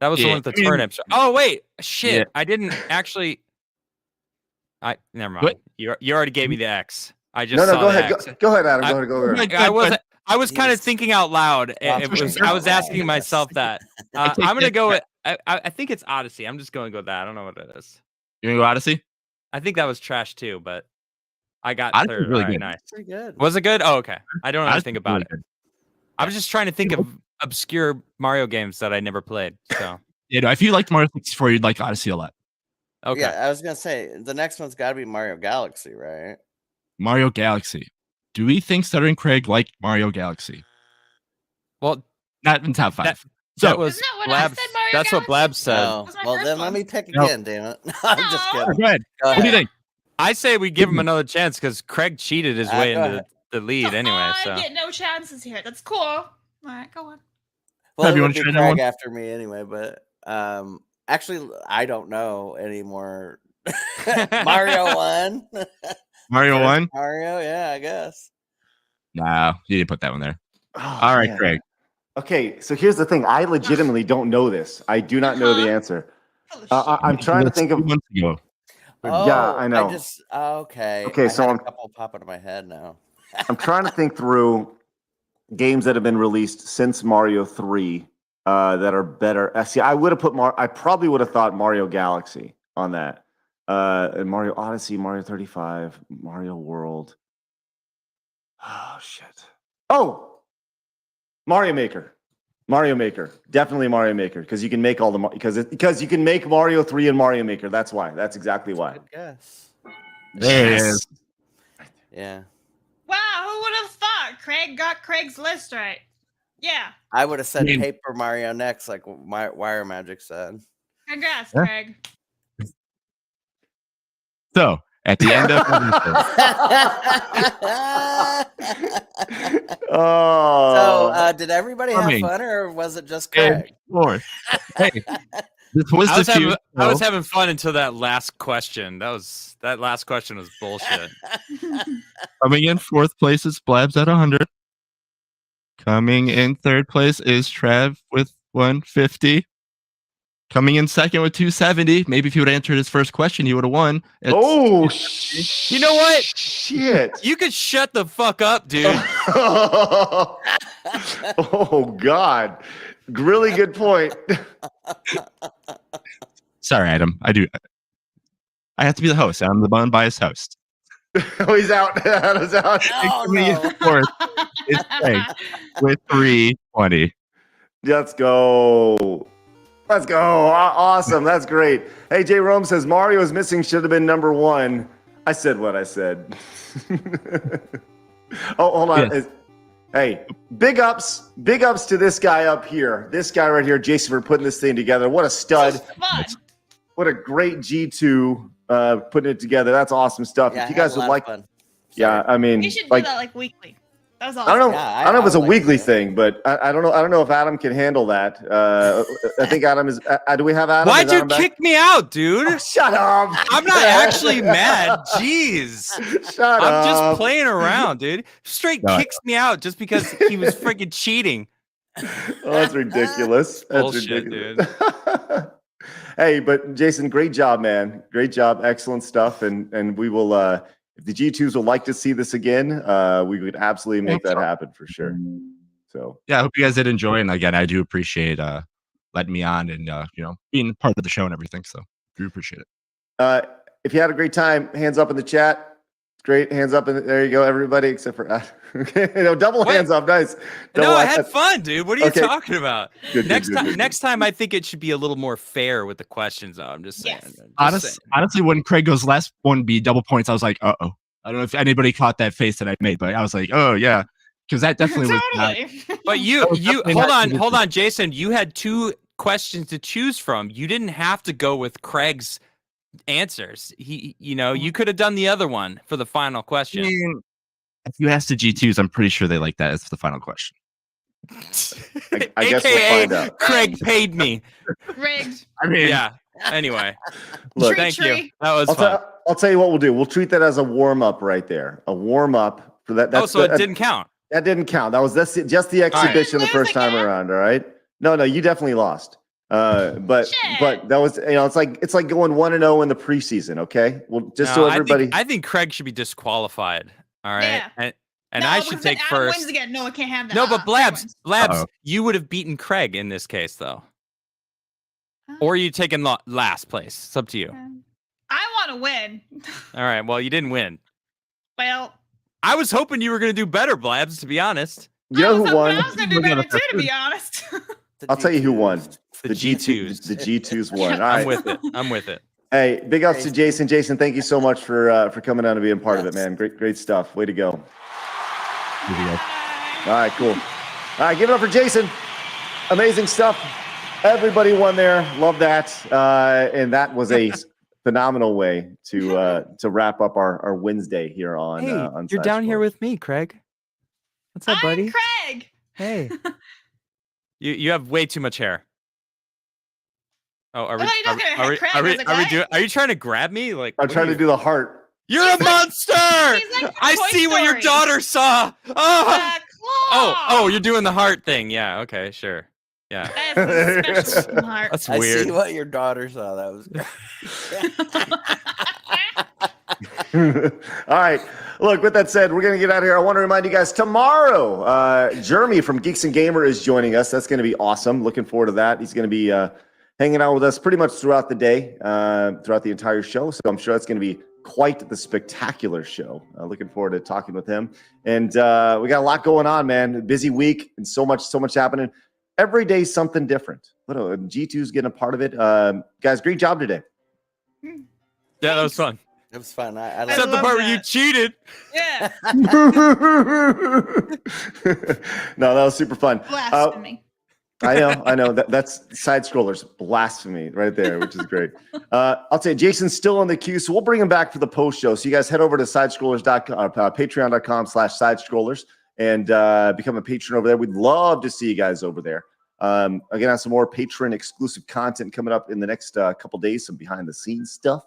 That was the Yeah, one with the I mean- turnips. Oh wait, shit! Yeah. I didn't actually. Never mind. What? You already gave me the X. I just No, saw go the ahead. X. Go ahead, Adam. I- Go ahead. I was kind of He's- thinking out loud. Well, I was asking myself that. I'm gonna that go with. I think it's Odyssey. I'm just going to go with that. I don't know what it is. You're gonna go Odyssey? I think that was trash too, but I got Odyssey's third. really All right, good. nice. Pretty good. Was it good? Oh, okay. I don't know Odyssey's anything about really it. good. I was just trying to think of obscure Mario games that I never played. So Yeah, no, if you liked Mario 64, you'd like Odyssey a lot. okay. Yeah, I was gonna say the next one's got to be Mario Galaxy, right? Mario Galaxy. Do we think Stuttering Craig liked Mario Galaxy? Well, Not in top 5. that So was Isn't that what I Blabs. said, Mario That's what Galaxy? Blabs said. Oh, That's my well first then let one. me pick No. again, damn it. I'm just No. kidding. go ahead. Go What do you ahead. think? I say we give him another chance because Craig cheated his way go into ahead. the lead So anyway. I So get no chances here. That's cool. All right, go on. Well, Have it you would wanna be try that Craig one? after me anyway, but actually I don't know anymore. Mario 1. Mario First 1? Mario, yeah, I guess. No, you didn't put that one there. Oh, All right, man. Craig. Okay, so here's the thing. I legitimately don't know this. I do not know the answer. Full of shit. I'm trying to That's think of. 2 months ago. Yeah, I know. Okay. Okay, I so had I'm- a couple pop into my head now. I'm trying to think through games that have been released since Mario 3 that are better. See, I would have put I probably would have thought Mario Galaxy on that. And Mario Odyssey, Mario 35, Mario World. Oh shit. Oh, Mario Maker. Mario Maker. Definitely Mario Maker because you can make all the because you can make Mario 3 and Mario Maker. That's why. That's exactly why. Good guess. There it is. Yeah. Wow, who would have thought? Craig got Craig's list right. Yeah. I would have said I mean- Paper Mario next, like Wire Magic said. Congrats, Yeah. Craig. So at the end of Oh, So, did everybody have Coming. fun, or was it just and Craig? Lord, hey, this was I the was, having, feud. I was show. having fun until that last question. That last question was bullshit. Coming in fourth place is Blabs at 100. Coming in third place is Trav with 150. Coming in second with 270. Maybe if he would have answered his first question, he would have won. It's- oh, You know what? Shit. You could shut the fuck up, dude. Oh God, really good point. Sorry, Adam. I have to be the host. I'm the unbiased host. Oh, he's out. Adam's out. Oh, Coming in no. fourth is Craig with 320. Let's go. Let's go. Awesome. That's great. Hey, Jay Rome says Mario is missing. Should have been number one. I said what I said. Oh, hold on. Yes. Hey, big ups to this guy up here. This guy right here, Jason, for putting this thing together. What a stud. This was fun. What a great G2 putting it together. That's awesome stuff. Yeah, If you I had guys a would lot like, of fun. yeah, I mean, We should like, do that like weekly. That was I awesome. don't know. Yeah, I don't know if it's a I like weekly that. thing, but I don't know. I don't know if Adam can handle that. I think Adam is. Do we have Adam? Why'd Is you Adam back? kick me out, dude? Oh, shut up! I'm not actually mad. Jeez. Shut I'm up! just playing around, dude. Straight No, I- kicks me out just because he was freaking cheating. Oh, that's ridiculous. That's Bullshit, ridiculous. Hey, but Jason, great job, man. Great job. Excellent stuff. And we will. If the G2s would like to see this again, we would absolutely make that happen for sure. So Yeah, I hope you guys did enjoy. And again, I do appreciate letting me on and being part of the show and everything. So do appreciate it. if you had a great time, hands up in the chat. Great, hands up, and there you go, everybody, except for okay, double What? hands up, nice. No, Double I had fun, dude. What are you Okay. talking about? Good, Next good, time, good. next time, I think it should be a little more fair with the questions. Though I'm just saying. Yes. Just saying. Honestly, when Craig goes last one be double points, I was like, I don't know if anybody caught that face that I made, but I was like, oh yeah, because that definitely was not, Totally. But you, That was you definitely hold not on, easy. hold on, Jason. You had two questions to choose from. You didn't have to go with Craig's answers. You could have done the other one for the final I question. mean, if you ask the G2s, I'm pretty sure they like that as the final question. I guess we'll AKA find out. Craig paid me. Rigged. I mean, Yeah. Anyway, Look, Tree thank you. tree. That was I'll, fun. I'll tell you what we'll do. We'll treat that as a warm up right there. A warm up for that. Oh, so it didn't count. That didn't count. That was just the right. exhibition the Lose first time again? around. All right. No, you definitely lost. But Shit. that was it's like going 1-0 in the preseason. Okay. Well, just No, so everybody. I think Craig should be disqualified. All right. Yeah. And No, I should because take Adam first. wins again. No, it can't have that. No, but Craig wins. Blabs, Uh-oh. you would have beaten Craig in this case, though. Or you taken last place. It's up to you. I want to win. All right. Well, you didn't win. Well, I was hoping you were going to do better, Blabs, to be honest. You know I was who hoping won? I was going to do better too, to be honest. I'll tell you who won. The G2s. G2s. The G2s won. All I'm right. with it. I'm with it. Hey, big ups to Jason. Jason, thank you so much for coming on and being part of it, man. Great stuff. Way to go. Here we go. All right, cool. All right, give it up for Jason. Amazing stuff. Everybody won there. Love that. And that was a phenomenal way to wrap up our Wednesday here on. Hey, on you're Side down here Sports. with me, Craig. What's up, I'm buddy? Craig. Hey. You have way too much hair. Oh, are we? I thought you were talking about Craig. I was like, Are we what? doing? Are you trying to grab me? Like I'm what trying are to do the heart. You're a monster! he's like I Toy see what your Story. daughter saw. Oh, Claw. oh, you're doing the heart thing. Yeah. Okay. Sure. Yeah. That's a special heart. That's I weird. see what your daughter saw. That was great. All right. Look, with that said, we're going to get out of here. I want to remind you guys tomorrow, Jeremy from Geeks and Gamer is joining us. That's going to be awesome. Looking forward to that. He's going to be hanging out with us pretty much throughout the day, throughout the entire show. So I'm sure that's going to be quite the spectacular show. Looking forward to talking with him. And we got a lot going on, man. A busy week and so much happening. Every day, something different. G2's getting a part of it. Guys, great job today. Yeah, that was fun. It was fun. I Except the love part where you that. cheated. Yeah. No, that was super fun. Blasphemy. I know. That's side scrollers blasphemy right there, which is great. I'll say Jason's still in the queue, so we'll bring him back for the post show. So you guys head over to sidescrollers.com, patreon.com/sidescrollers and become a patron over there. We'd love to see you guys over there. Again, I have some more patron exclusive content coming up in the next couple days, some behind the scenes stuff,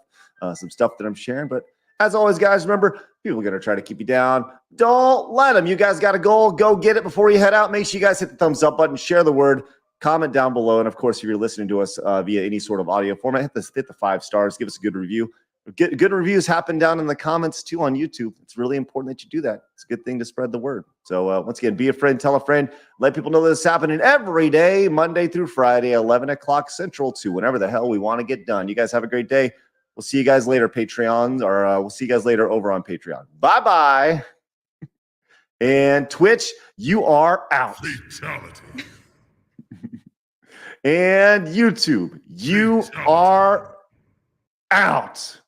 some stuff that I'm sharing. But as always, guys, remember, people are going to try to keep you down. Don't let them. You guys got a goal. Go get it before you head out. Make sure you guys hit the thumbs up button, share the word, comment down below. And, of course, if you're listening to us via any sort of audio format, hit the 5 stars. Give us a good review. Good reviews happen down in the comments, too, on YouTube. It's really important that you do that. It's a good thing to spread the word. So, once again, be a friend, tell a friend. Let people know that it's happening every day, Monday through Friday, 11 o'clock Central to whenever the hell we want to get done. You guys have a great day. We'll see you guys later, Patreon, or we'll see you guys later over on Patreon. Bye-bye. And Twitch, you are out. Fatality. And YouTube, you are out.